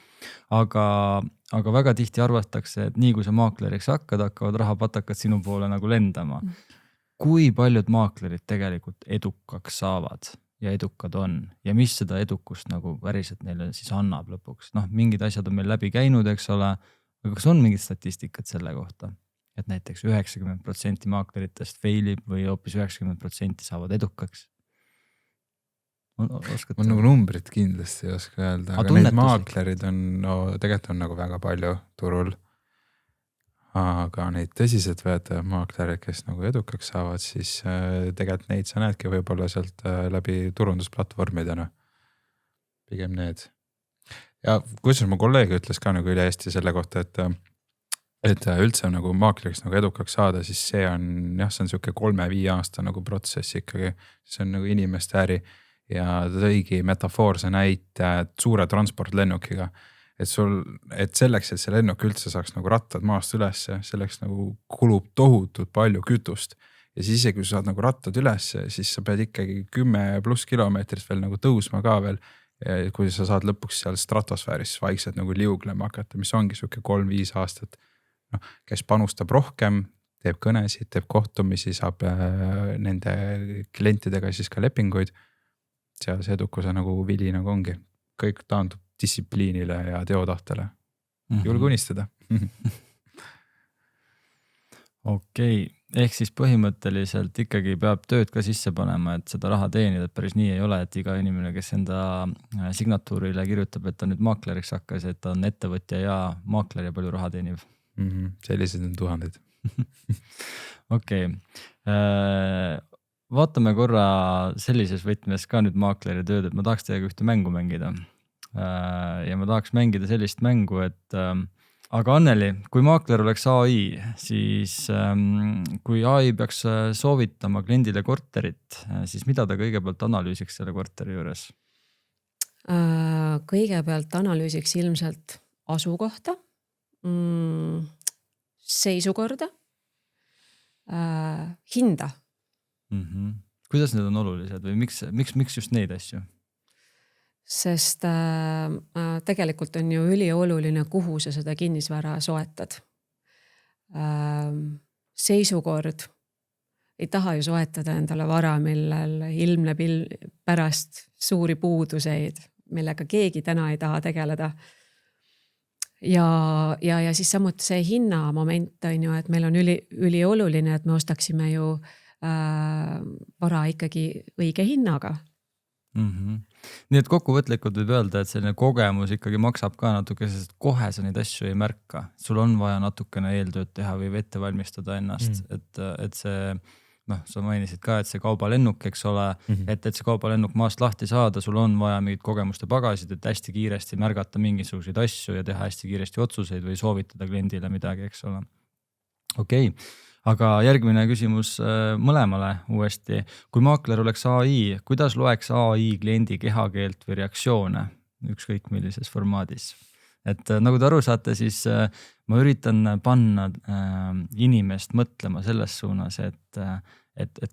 Aga väga tihti arvatakse, et nii kui sa maakleriks hakkavad rahapatakad sinu poole nagu lendama. Kui paljud maaklerid tegelikult edukaks saavad ja edukad on ja mis seda edukust nagu päriselt neile siis annab lõpuks? Mingid asjad on meil läbi käinud, eks ole, aga kas on mingid statistikat selle kohta, et näiteks 90% maakleritest failib või hoopis 90% saavad edukaks? On nagu numbrid kindlasti ei oska öelda, aga need maaklerid on, tegelikult on nagu väga palju turul. Aga neid tõsiselt võetavad maaklerid, kes nagu edukaks saavad, siis tegelikult neid sa näedki võib-olla sealt läbi turundusplatvormidena. Pigem need. Ja kusjuures mu kolleeg ütles ka nagu üle Eesti selle kohta, et et üldse nagu maakleriks nagu edukaks saada, siis see on siuke 3-5 aasta nagu protsess ikkagi. See on nagu inimeste äri ja ta tõigi metafoorse näite suure transportlennukiga. Et selleks, et see lennuk üldse saaks nagu rattad maast üles, selleks nagu kulub tohutult palju kütust. Ja siis isegi, kui sa saad nagu rattad üles, siis sa pead ikkagi 10+ kilomeetrit veel nagu tõusma ka veel. Ja kui sa saad lõpuks seal stratosfääris vaikselt nagu liuglema hakata, mis ongi siuke 3-5 aastat. No, kes panustab rohkem, teeb kõnesid, teeb kohtumisi, saab nende klientidega siis ka lepinguid. Seal see edukuse nagu vili nagu ongi. Kõik taandub distsipliinile ja teotahtele. Julge unistada. Okei, ehk siis põhimõtteliselt ikkagi peab tööd ka sisse panema, et seda raha teenida, et päris nii ei ole, et iga inimene, kes enda signatuurile kirjutab, et ta nüüd maakleriks hakkas, et ta on ettevõtja ja maakler ja palju raha teeniv. Sellised on tuhanded. Okei. Vaatame korra sellises võtmes ka nüüd maakleri tööd, et ma tahaks teiega ühte mängu mängida. Ja ma tahaks mängida sellist mängu, et aga Anneli, kui maakler oleks AI, siis kui AI peaks soovitama kliendile korterit, siis mida ta kõigepealt analüüsiks selle korteri juures? Kõigepealt analüüsiks ilmselt asukohta, seisukorda, hinda. Kuidas need on olulised või miks just neid asju? Sest tegelikult on ju ülioluline, kuhu sa seda kinnisvara soetad. Seisukord. Ei taha ju soetada endale vara, millel ilmneb pärast suuri puuduseid, millega keegi täna ei taha tegeleda. Ja siis samuti see hinna moment on ju, et meil on ülioluline, et me ostaksime ju vara ikkagi õige hinnaga. Nii et kokkuvõtlikult võib öelda, et selline kogemus ikkagi maksab ka natuke, sest kohe sa neid asju ei märka. Sul on vaja natukene eeltööd teha või ette valmistada ennast, et see, sa mainisid ka, et see kaubalennuk, eks ole, et see kaubalennuk maast lahti saada, sul on vaja mingid kogemuste bagasid, et hästi kiiresti märgata mingisuguseid asju ja teha hästi kiiresti otsuseid või soovitada kliendile midagi, eks ole. Okei. Aga järgmine küsimus mõlemale uuesti. Kui maakler oleks AI, kuidas loeks AI kliendi kehakeelt või reaktsioone ükskõik millises formaadis? Et nagu te aru saate, siis ma üritan panna inimest mõtlema selles suunas, et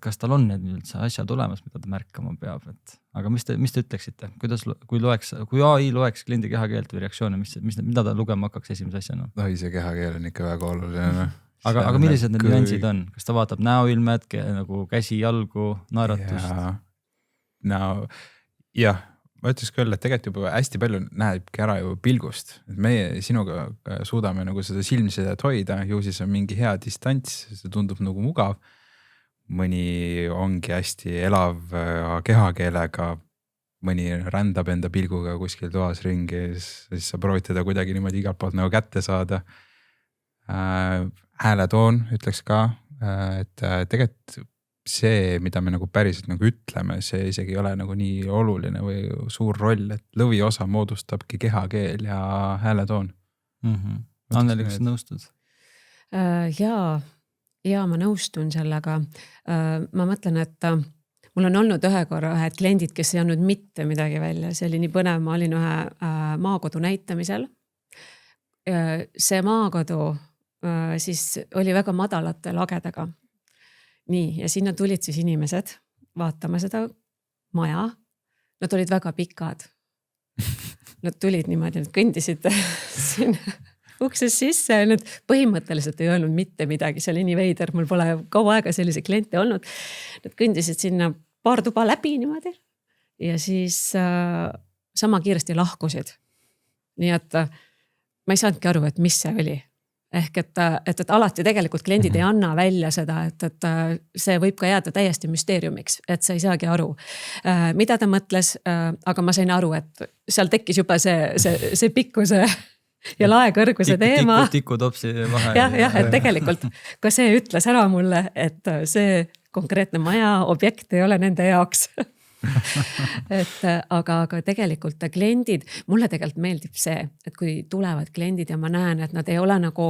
kas tal on need üldse asjad olemas, mida ta märkama peab. Aga mis te ütleksite? Kui AI loeks kliendi kehakeelt või reaktsioone, mida ta lugema hakkaks esimese asjana? See kehakeel on ikka väga oluline. Aga millised need nüansid on? Kas ta vaatab näoilmed, nagu käsi, jalgu, naeratust? Jah, ma ütleks küll, et tegelikult juba hästi palju näebki ära ju pilgust. Et meie sinuga suudame nagu seda silmsidet hoida, ju siis on mingi hea distants, see tundub nagu mugav. Mõni ongi hästi elav kehakeelega, mõni rändab enda pilguga kuskil toas ringi, siis sa proovid teda kuidagi niimoodi igalt poolt nagu kätte saada. Hääletoon ütleks ka, et tegelikult see, mida me nagu päriselt nagu ütleme, see isegi ei ole nagu nii oluline või suur roll, et lõviosa moodustabki kehakeel ja hääletoon. Anneli, kas nõustud? Ja ma nõustun sellega. Ma mõtlen, et mul on olnud ühe korra ühed kliendid, kes ei andnud mitte midagi välja. See oli nii põnev, ma olin ühe maakodu näitamisel. See maakodu siis oli väga madalate lagedega. Nii, ja sinna tulid siis inimesed vaatama seda maja. Nad olid väga pikad. Nad tulid niimoodi, nad kõndisid sinna ukses sisse. Nad põhimõtteliselt ei öelnud mitte midagi. See oli nii veider, mul pole kaua aega sellise kliente olnud. Nad kõndisid sinna paar tuba läbi niimoodi. Ja siis sama kiiresti lahkusid. Nii et ma ei saanudki aru, et mis see oli. Ehk et alati tegelikult kliendid ei anna välja seda, et see võib ka jääda täiesti müsteeriumiks, et sa ei saagi aru, mida ta mõtles, aga ma sain aru, et seal tekkis juba see pikkuse ja laekõrguse teema. Tikutopsi vahe. Jah, et tegelikult ka see ütles ära mulle, et see konkreetne maja objekt ei ole nende jaoks. Aga tegelikult kliendid, mulle tegelikult meeldib see, et kui tulevad kliendid ja ma näen, et nad ei ole nagu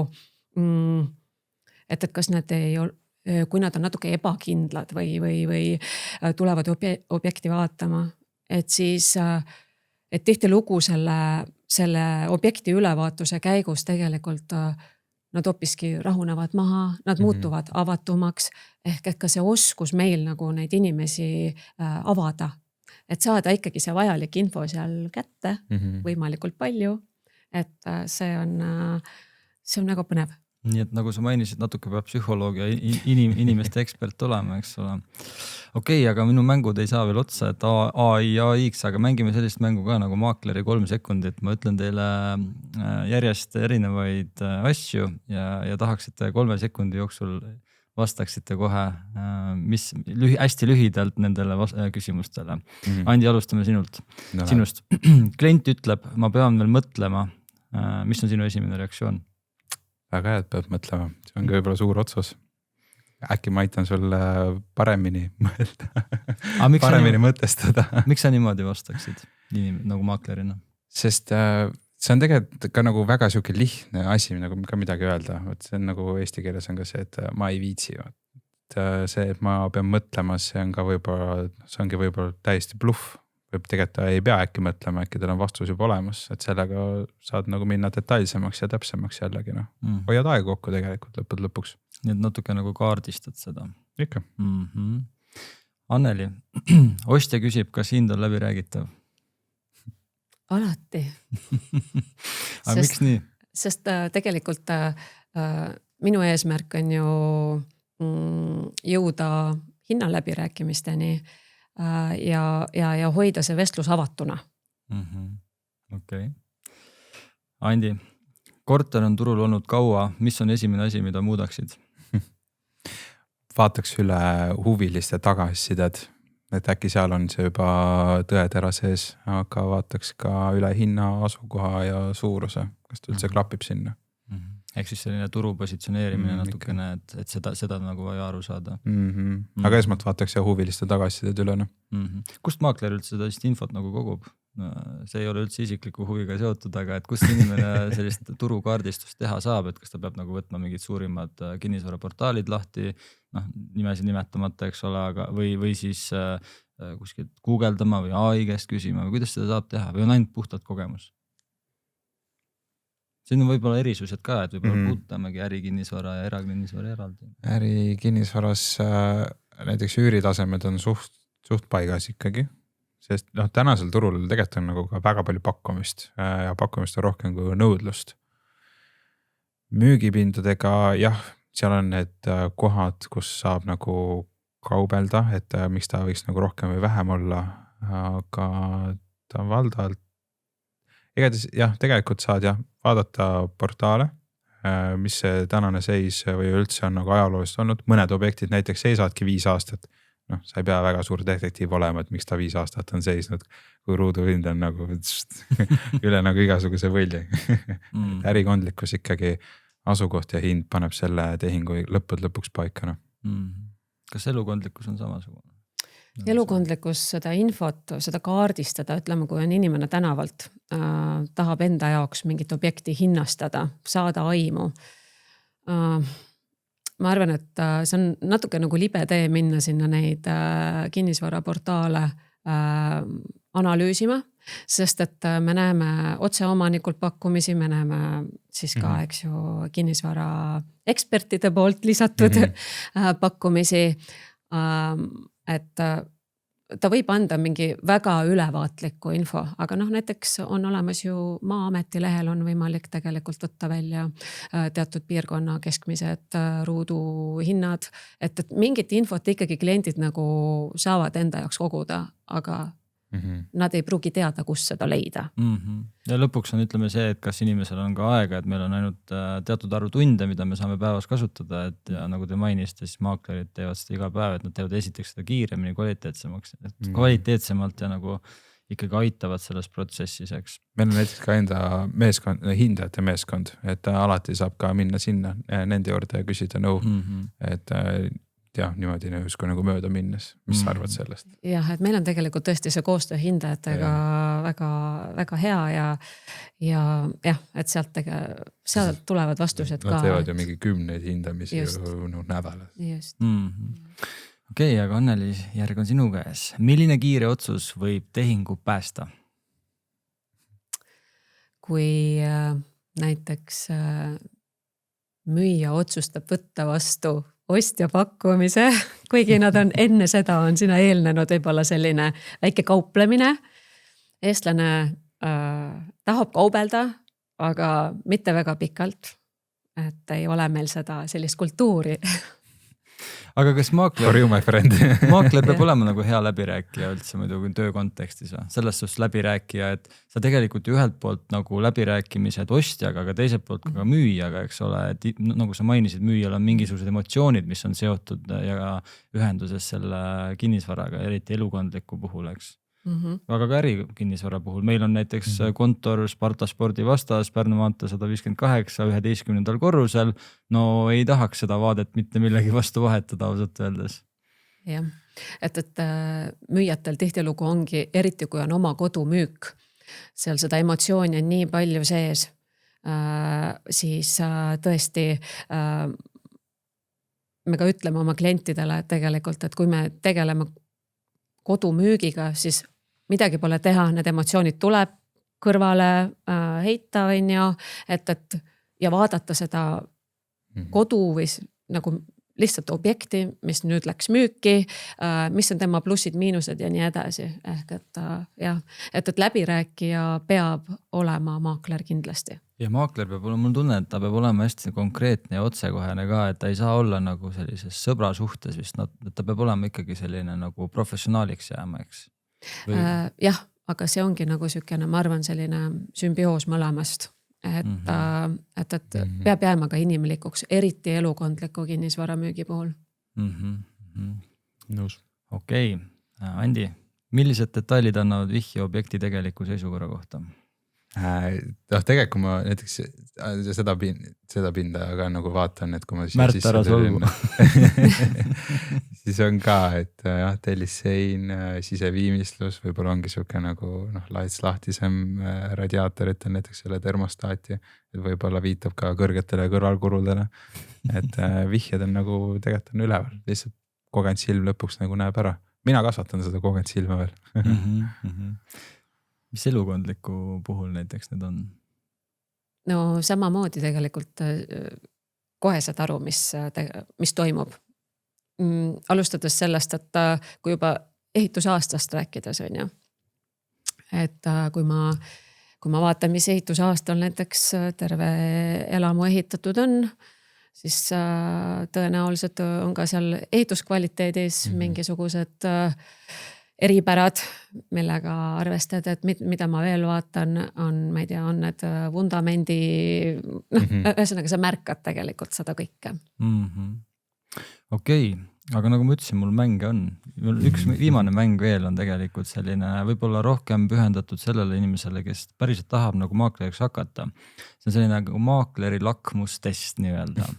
et kas nad kui nad on natuke ebakindlad või tulevad objekti vaatama, et siis, et tihtilugu selle objekti ülevaatuse käigus tegelikult nad hoopiski rahunevad maha, nad muutuvad avatumaks, ehk et ka see oskus meil nagu neid inimesi avada, et saada ikkagi see vajalik info seal kätte võimalikult palju, et see on väga põnev. Nii et nagu sa mainisid, natuke peab psühholoog ja inimeste ekspert olema, eks ole. Okei, aga minu mängud ei saa veel otsa, et AI-ks, aga mängime sellist mängu ka nagu Maakleri 3 sekundit. Ma ütlen teile järjest erinevaid asju ja tahaksite 3 sekundi jooksul vastaksite kohe, mis hästi lühidalt nendele küsimustele. Andi, alustame sinust. Klient ütleb, ma pean veel mõtlema. Mis on sinu esimene reaktsioon? Väga hea, et peab mõtlema. See on ka võib-olla suur otsus. Äkki ma aitan sulle paremini mõelda. Paremini mõtestada. Miks sa niimoodi vastaksid nagu maaklerina? Sest see on tegelikult ka nagu väga siuke lihtne asi, nagu ka midagi öelda. See on nagu eesti keeles on ka see, et ma ei viitsi. See, et ma pean mõtlema, see ongi võib-olla täiesti bluff. Tegelikult ta ei pea äkki mõtlema, äkki tal on vastus juba olemas, et sellega saad nagu minna detailsemaks ja täpsemaks jällegi. Hoiad aega kokku tegelikult lõpuks. Nii et natuke nagu kaardistad seda. Ikka. Anneli, ostja küsib, kas hind on läbi räägitav? Alati. Aga miks nii? Sest tegelikult minu eesmärk on ju jõuda hinna läbirääkimisteni ja hoida see vestlus avatuna. Okei. Andi, korter on turul olnud kaua, mis on esimene asi, mida muudaksid? Vaataks üle huviliste tagasisided, et äkki seal on see juba tõetera sees, aga vaataks ka üle hinna, asukoha ja suuruse, kas ta üldse klapib sinna. Ehk siis selline turu positsioneerimine natukene, et seda nagu vaja aru saada. Aga esmalt vaataks ja huviliste tagasisided üle. Kust maakler üldse seda infot nagu kogub? See ei ole üldse isikliku huviga seotud, aga et kust inimene sellist turukaardistust teha saab, et kas ta peab nagu võtma mingid suurimad kinnisvaraportaalid lahti, nimesid nimetamata, eks ole, aga või siis kuskilt guugeldama või AI käest küsima või kuidas seda saab teha või on ainult puhtalt kogemus? Siin on võib-olla erisused ka, et võib-olla puutamegi ärikinnisvara ja erakinnisvara eraldi. Ärikinnisvaras näiteks üüritasemed on suht paigas ikkagi, sest tänasel turul tegelikult on nagu ka väga palju pakkumist ja pakkumist on rohkem kui nõudlust. Müügipindadega jah, seal on need kohad, kus saab nagu kaubelda, et miks ta võiks nagu rohkem või vähem olla, aga ta on valdavalt igatahes jah, tegelikult saad vaadata portaale, mis see tänane seis või üldse on nagu ajaloolist olnud. Mõned objektid näiteks seisadki 5 aastat. Sa ei pea väga suur detektiiv olema, et miks ta 5 aastat on seisnud, kui ruuduhind on nagu üle nagu igasuguse võlli. Ärikondlikkus ikkagi asukoht ja hind paneb selle tehingu lõpuks paika. Kas elukondlikkus on samasugune? Elukondlikkus seda infot, seda kaardistada, ütleme, kui on inimene tänavalt, tahab enda jaoks mingit objekti hinnastada, saada aimu. Ma arvan, et see on natuke nagu libe tee minna sinna neid kinnisvaraportaale analüüsima, sest et me näeme otseomanikult pakkumisi, me näeme siis ka, eks ju, kinnisvara ekspertide poolt lisatud pakkumisi, et ta võib anda mingi väga ülevaatliku info, aga näiteks on olemas ju Maa-ameti lehel on võimalik tegelikult võtta välja teatud piirkonna keskmised ruuduhinnad, et mingit infot ikkagi kliendid nagu saavad enda jaoks koguda, aga nad ei pruugi teada, kus seda leida. Ja lõpuks on ütleme see, et kas inimesel on ka aega, et meil on ainult teatud arvu tunde, mida me saame päevas kasutada, et ja nagu te mainisite, siis maaklerid teevad seda iga päev, et nad teevad esiteks seda kiiremini kvaliteetsemaks, et kvaliteetsemalt ja nagu ikkagi aitavad selles protsessis, eks. Meil on näiteks ka enda meeskond, hindajate meeskond, et alati saab ka minna sinna nende juurde ja küsida nõu, et jah, niimoodi justkui nagu mööda minnes, mis sa arvad sellest? Jah, et meil on tegelikult tõesti see koostöö hindajatega väga hea ja jah, et sealt tulevad vastused ka. Nad teevad ju mingi 10 hindamisi nädalas. Just. Okei, aga Anneli, järg on sinu käes. Milline kiire otsus võib tehingu päästa? Kui näiteks müüja otsustab võtta vastu ostja pakkumise, kuigi nad on enne seda on sinna eelnenud võib-olla selline väike kauplemine. Eestlane tahab kaubelda, aga mitte väga pikalt, et ei ole meil seda sellist kultuuri. Aga kas For you, my friend. maakler peab olema nagu hea läbirääkija üldse muidugi töö kontekstis või? Selles suhtes läbirääkija, et sa tegelikult ju ühelt poolt nagu läbirääkimised ostjaga, aga teiselt poolt ka müüjaga, eks ole, et nagu sa mainisid, müüjal on mingisugused emotsioonid, mis on seotud ja ühenduses selle kinnisvaraga, eriti elukondliku puhul, eks. Aga ka ärikinnisvara puhul. Meil on näiteks kontor Sparta spordi vastas Pärnu maantee 158 11. korrusel. No ei tahaks seda vaadet mitte millegi vastu vahetada ausalt öeldes. Jah, et müüjatel tihtilugu ongi, eriti kui on oma kodumüük, seal seda emotsiooni on nii palju sees, siis tõesti me ka ütleme oma klientidele, et tegelikult, et kui me tegeleme kodumüügiga, siis midagi pole teha, need emotsioonid tuleb kõrvale heita, ja vaadata seda kodu või nagu lihtsalt objekti, mis nüüd läks müüki, mis on tema plussid, miinused ja nii edasi. Ehk et läbirääkija peab olema maakler kindlasti. Ja maakler peab olema, mul tunne, et ta peab olema hästi konkreetne ja otsekohene ka, et ta ei saa olla nagu sellises sõbra suhtes vist, et ta peab olema ikkagi selline nagu professionaaliks jääma, eks? Jah, aga see ongi nagu sükene, ma arvan, selline sümbioos mõlemast, et peab jääma ka inimlikuks, eriti elukondliku kinnisvara müügi puhul. Nõus. Okei, Andi, millised detailid annavad vihje objekti tegeliku seisukorra kohta? Tegelikult ma näiteks seda pinda ka nagu vaatan, et kui ma Märt ära solvu. siis on ka, et jah, tellissein, siseviimistlus, võib-olla ongi siuke nagu laits lahtisem radiaatoritel, näiteks selle termostaati, et võib-olla viitab ka kõrgetele kõrvalkurudele, et vihjed on nagu tegelikult on üleval, lihtsalt kogenud silm lõpuks nagu näeb ära. Mina kasvatan seda kogenud silma veel. Mis elukondliku puhul näiteks need on? No samamoodi tegelikult kohe saad aru, mis toimub. Alustades sellest, et kui juba ehitusaastast rääkides on ju, et kui ma vaatan, mis ehitusaastal näiteks terve elamu ehitatud on, siis tõenäoliselt on ka seal ehituskvaliteedis mingisugused eripärad, millega arvestad, et mida ma veel vaatan, ma ei tea, on need vundamendi, ühesõnaga sa märkad tegelikult seda kõike. Okei, aga nagu ma ütlesin, mul mänge on. Üks viimane mäng veel on tegelikult selline võib-olla rohkem pühendatud sellele inimesele, kes päriselt tahab nagu maakleriks hakata. See on selline nagu maakleri lakmustest nii-öelda.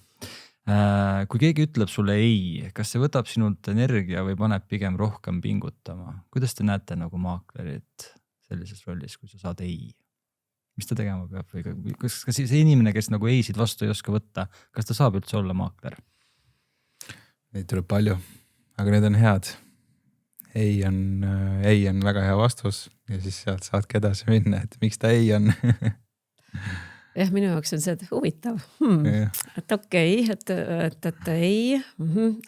Kui keegi ütleb sulle ei, kas see võtab sinult energia või paneb pigem rohkem pingutama? Kuidas te näete nagu maaklerit sellises rollis, kui sa saad ei? Mis ta tegema peab? Või kas see inimene, kes nagu eisid vastu ei oska võtta, kas ta saab üldse olla maakler? Neid tuleb palju, aga need on head. Ei on väga hea vastus ja siis sealt saadki edasi minna, et miks ta ei on. Jah, minu jaoks on see huvitav. Et okei, et ei,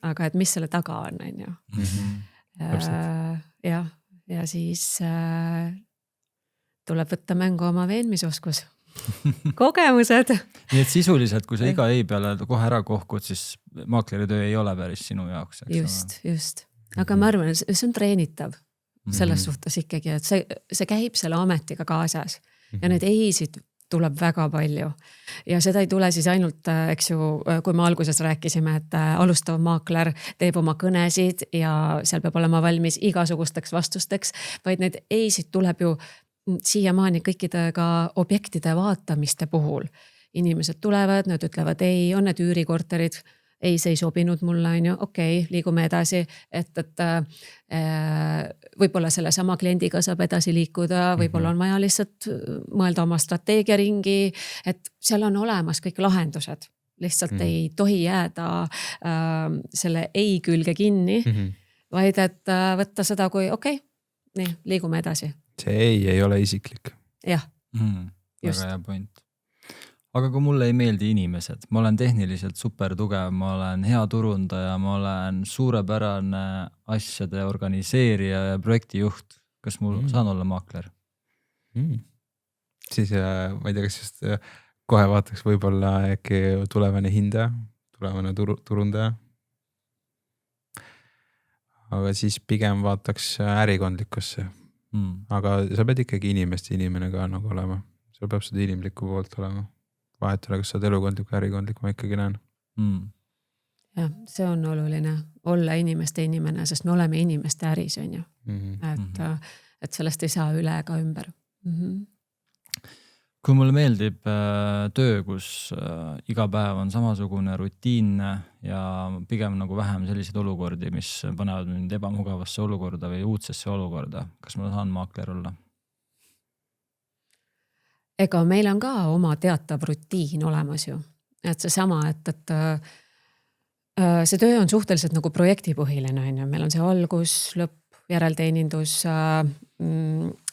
aga et mis selle taga on ju. Ja siis tuleb võtta mängu oma veenmisoskus. Kogemused. Nii et sisuliselt, kui sa iga ei peale kohe ära kohkud, siis maakleri töö ei ole päris sinu jaoks. Just. Aga ma arvan, et see on treenitav selles suhtes ikkagi, et see käib selle ametiga kaasas ja need eisid tuleb väga palju. Ja seda ei tule siis ainult, eks ju, kui me alguses rääkisime, et alustav maakler teeb oma kõnesid ja seal peab olema valmis igasugusteks vastusteks, vaid need eisid tuleb ju siiamaani kõikidega objektide vaatamiste puhul. Inimesed tulevad, nad ütlevad ei, on need üürikorterid, ei, see ei sobinud mulle, on ju, okei, liigume edasi, et võib-olla selle sama kliendiga saab edasi liikuda, võib-olla on vaja lihtsalt mõelda oma strateegia ringi, et seal on olemas kõik lahendused. Lihtsalt ei tohi jääda selle ei külge kinni, vaid et võtta seda kui okei, nii, liigume edasi. See ei ole isiklik. Jah, just. Väga hea point. Aga kui mulle ei meeldi inimesed, ma olen tehniliselt super tugev, ma olen hea turundaja, ma olen suurepärane asjade organiseerija ja projektijuht. Kas mul saan olla maakler? Siis ma ei tea, kas just kohe vaataks võib-olla äkki tulevane hindaja, tulevane turundaja. Aga siis pigem vaataks ärikondlikkusse. Aga sa pead ikkagi inimene ka nagu olema. Sul peab seda inimlikku poolt olema. Vahetule, kas sa oled elukondlik või ärikondlik, ma ikkagi näen. Jah, see on oluline. Olla inimeste inimene, sest me oleme inimeste äris, on ju. Et sellest ei saa üle ega ümber. Kui mulle meeldib töö, kus iga päev on samasugune rutiinne ja pigem nagu vähem selliseid olukordi, mis panevad mind ebamugavasse olukorda või uudsesse olukorda. Kas ma saan maakler olla? Ega meil on ka oma teatav rutiin olemas ju. Et see sama, et see töö on suhteliselt nagu projektipõhiline. Meil on see algus, lõpp, järelteenindus,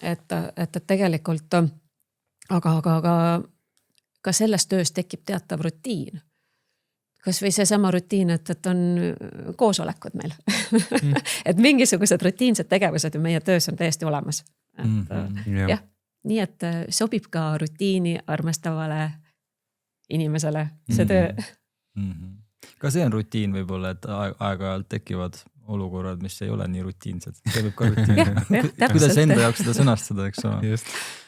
et tegelikult aga ka sellest tööst tekib teatav rutiin. Kas või see sama rutiin, et on koosolekud meil. Et mingisugused rutiinsed tegevused ja meie töös on täiesti olemas. Jah. Nii et sobib ka rutiini armastavale inimesele see töö. Ka see on rutiin võib-olla, et aeg-ajalt tekivad olukorrad, mis ei ole nii rutiinsed. See võib ka rutiin. Kuidas enda jaoks seda sõnastada, eks ole?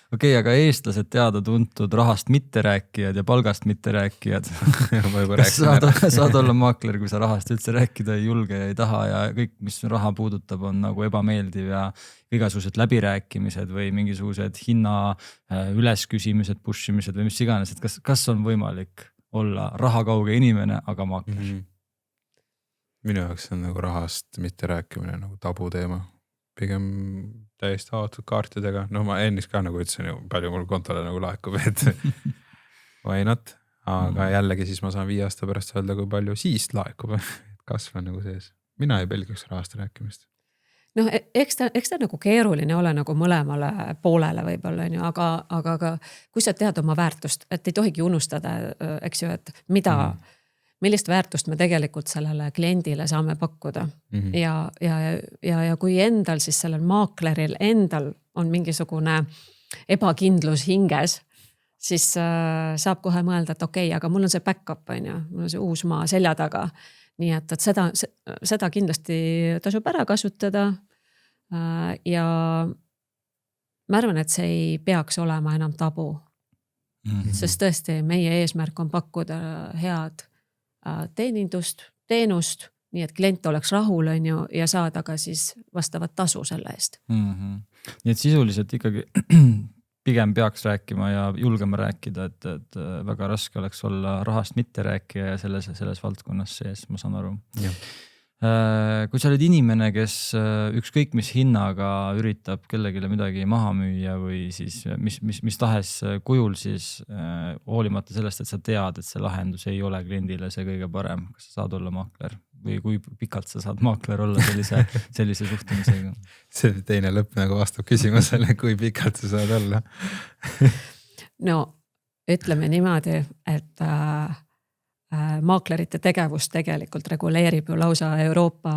Okei, aga eestlased teada-tuntud rahast mitte rääkijad ja palgast mitte rääkijad. Saad olla maakler, kui sa rahast üldse rääkida ei julge ja ei taha ja kõik, mis raha puudutab, on nagu ebameeldiv ja igasugused läbirääkimised või mingisugused hinna ülesküsimised, pushimised või mis iganes. Et kas on võimalik olla rahakauge inimene, aga maakler? Minu jaoks on nagu rahast mitte rääkimine nagu tabu teema. Pigem täiesti avatud kaartidega. No ma ennist ka nagu ütlesin, palju mul kontole nagu laekub, et why not? Aga jällegi siis ma saan 5 aasta pärast öelda, kui palju siis laekub. Kasv on nagu sees. Mina ei pelgaks rahast rääkimist. No eks ta nagu keeruline ole nagu mõlemale poolele võib-olla, aga kui sa tead oma väärtust, et ei tohigi unustada, eks ju, et millist väärtust me tegelikult sellele kliendile saame pakkuda. Ja kui endal siis sellel maakleril endal on mingisugune ebakindlus hinges, siis saab kohe mõelda, et okei, aga mul on see back-up, mul on see uus maa selja taga. Nii et seda kindlasti tasub ära kasutada. Ja ma arvan, et see ei peaks olema enam tabu. Sest tõesti, meie eesmärk on pakkuda head teenust, nii et klient oleks rahul ja saada ka siis vastavat tasu selle eest. Nii et sisuliselt ikkagi pigem peaks rääkima ja julgema rääkida, et väga raske oleks olla rahast mitte rääkija ja selles valdkonnas sees, ma saan aru. Kui sa oled inimene, kes ükskõik mis hinnaga üritab kellegile midagi maha müüa või siis mis tahes kujul, siis hoolimata sellest, et sa tead, et see lahendus ei ole kliendile see kõige parem. Kas sa saad olla maakler või kui pikalt sa saad maakler olla sellise suhtumisega? See teine lõpp nagu vastab küsimusele, kui pikalt sa saad olla. No ütleme niimoodi, et maaklerite tegevust tegelikult reguleerib ju lausa Euroopa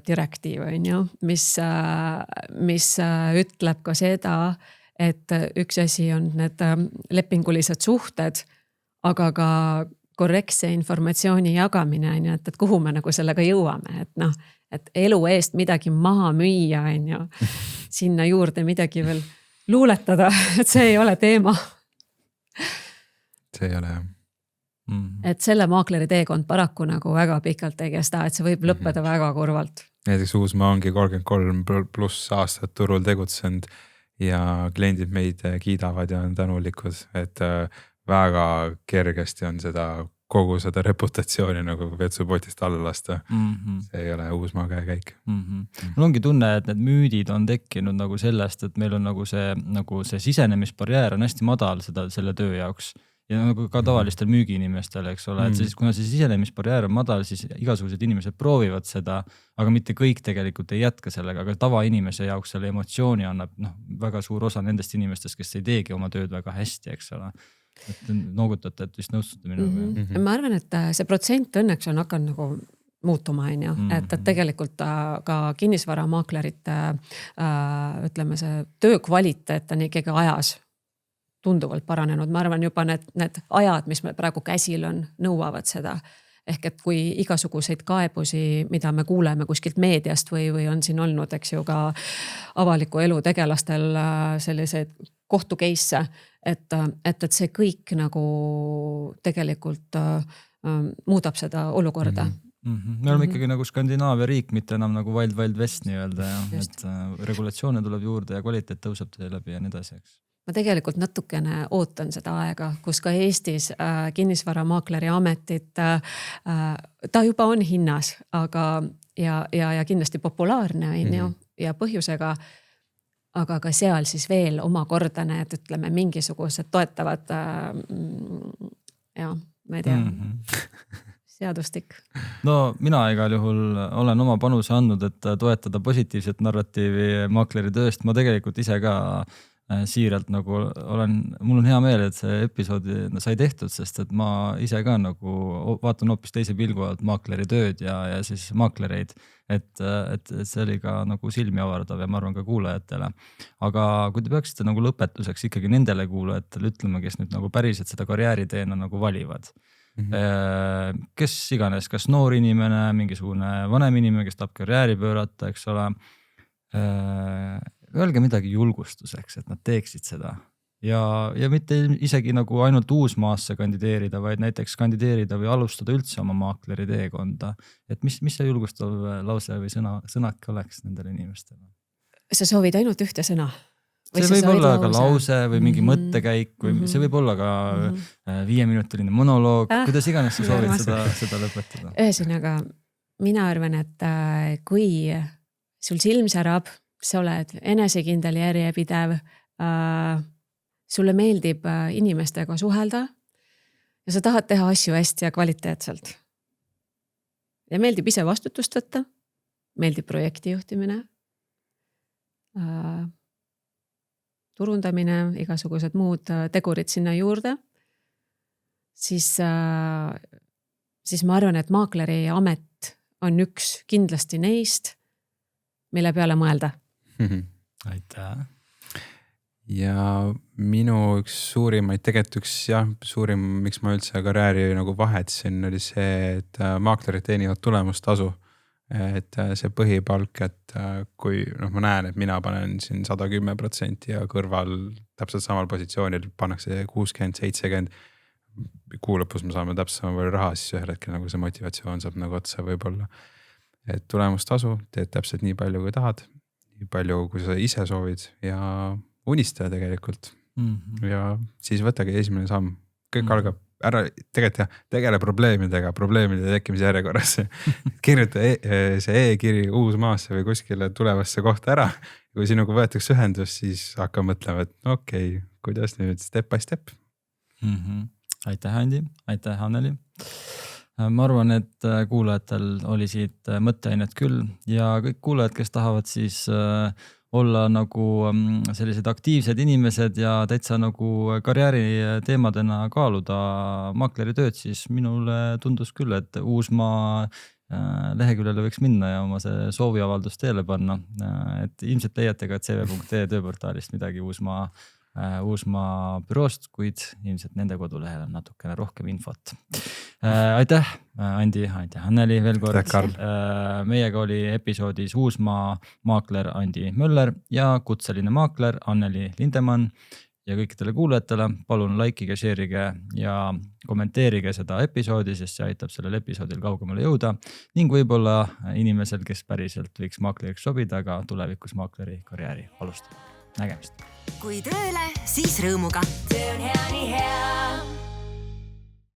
direktiiv, mis ütleb ka seda, et üks asi on need lepingulised suhted, aga ka korrektse informatsiooni jagamine, et kuhu me nagu sellega jõuame, et elu eest midagi maha müüa, sinna juurde midagi veel luuletada, et see ei ole teema. See ei ole jah. Et selle maakleri teekond paraku nagu väga pikalt ei kesta, et see võib lõppeda väga kurvalt. Näiteks Uusmaa ongi 33+ aastat turul tegutsenud ja kliendid meid kiidavad ja on tänulikud, et väga kergesti on seda kogu seda reputatsiooni nagu vetsupotist alla lasta. See ei ole Uusmaa käekäik. Mul ongi tunne, et need müüdid on tekkinud nagu sellest, et meil on nagu see sisenemisbarjäär on hästi madal selle töö jaoks. Ja nagu ka tavalistel müügiinimestel, eks ole, et siis kuna see sisenemisbarjäär on madal, siis igasugused inimesed proovivad seda, aga mitte kõik tegelikult ei jätka sellega, aga tavainimese jaoks selle emotsiooni annab väga suur osa nendest inimestest, kes ei teegi oma tööd väga hästi, eks ole. Et noogutate, et vist nõustate minuga. Ma arvan, et see protsent õnneks on hakanud nagu muutuma, et tegelikult ka kinnisvaramaaklerite ütleme see töö kvaliteet on ikkagi ajas tunduvalt paranenud. Ma arvan juba need ajad, mis meil praegu käsil on, nõuavad seda. Ehk et kui igasuguseid kaebusi, mida me kuuleme kuskilt meediast või on siin olnud, eks ju, ka avaliku elu tegelastel selliseid kohtukeisse, et see kõik nagu tegelikult muudab seda olukorda. Me oleme ikkagi nagu Skandinaavia riik, mitte enam nagu Wild West nii-öelda, et regulatsioone tuleb juurde ja kvaliteet tõuseb teie läbi ja nii edasi, eks. Ma tegelikult natukene ootan seda aega, kus ka Eestis kinnisvaramaakleri ametit, ta juba on hinnas, aga ja kindlasti populaarne on ju, ja põhjusega, aga ka seal siis veel omakorda need, ütleme, mingisugused toetavad ma ei tea, seadustik. No mina igal juhul olen oma panuse andnud, et toetada positiivset narratiivi maakleri tööst. Ma tegelikult ise ka siiralt nagu mul on hea meel, et see episood sai tehtud, sest et ma ise ka nagu vaatan hoopis teise pilgu alt maakleri tööd ja siis maaklereid, et see oli ka nagu silmi avardav ja ma arvan ka kuulajatele. Aga kui te peaksite nagu lõpetuseks ikkagi nendele kuulajatele ütlema, kes nüüd nagu päriselt seda karjääriteena nagu valivad. Kes iganes, kas noor inimene, mingisugune vanem inimene, kes tahab karjääri pöörata, eks ole. Öelge midagi julgustuseks, et nad teeksid seda ja mitte isegi nagu ainult Uusmaasse kandideerida, vaid näiteks kandideerida või alustada üldse oma maakleri teekonda. Et mis see julgustav lause või sõnake oleks nendele inimestele? Sa soovid ainult ühte sõna? See võib olla ka lause või mingi mõttekäik või see võib olla ka 5-minutiline monoloog, kuidas iganes sa soovid seda lõpetada. Ühesõnaga, mina arvan, et kui sul silm särab, sa oled enesekindel ja järjepidev, sulle meeldib inimestega suhelda ja sa tahad teha asju hästi ja kvaliteetselt. Ja meeldib ise vastutust võtta, meeldib projektijuhtimine, turundamine, igasugused muud tegurid sinna juurde, siis ma arvan, et maakleri amet on üks kindlasti neist, mille peale mõelda. Aitäh. Ja minu üks suurimaid, tegelikult suurim, miks ma üldse karjääri nagu vahetsin, oli see, et maaklerid teenivad tulemustasu. Et see põhipalk, et kui ma näen, et mina panen siin 110% ja kõrval täpselt samal positsioonil pannakse 60-70, kuu lõpus me saame täpselt sama palju raha, siis ühel hetkel nagu see motivatsioon saab nagu otsa võib-olla. Et tulemustasu, teed täpselt nii palju kui tahad, nii palju kui sa ise soovid ja unistada tegelikult. Ja siis võtage esimene samm. Kõik algab ära tegele probleemide tekkimise järjekorras. Kirjuta see e-kiri Uusmaasse või kuskile tulevasse kohta ära. Kui sinuga võetakse ühendus, siis hakka mõtlema, et okei, kuidas nüüd step by step. Aitäh, Andi. Aitäh, Anneli. Ma arvan, et kuulajatel oli siit mõtteainet küll ja kõik kuulajad, kes tahavad siis olla nagu sellised aktiivsed inimesed ja täitsa nagu karjääri teemadena kaaluda maakleri tööd, siis minule tundus küll, et Uusmaa leheküljele võiks minna ja oma see sooviavaldus teele panna. Et ilmselt leiate ka cv.ee tööportaalist midagi Uusmaa büroost, kuid ilmselt nende kodulehel on natukene rohkem infot. Aitäh, Andi, aitäh, Anneli veel kord. Meiega oli episoodis Uusmaa maakler Andi Möller ja kutseline maakler Anneli Lindemann. Ja kõikidele kuulajatele palun likeige, share'ige ja kommenteerige seda episoodi, sest see aitab sellel episoodil kaugemale jõuda ning võib-olla inimesel, kes päriselt võiks maakleriks sobida, aga tulevikus maakleri karjääri alustada. Nägemist. Kui tööle, siis rõõmuga. Töö on hea.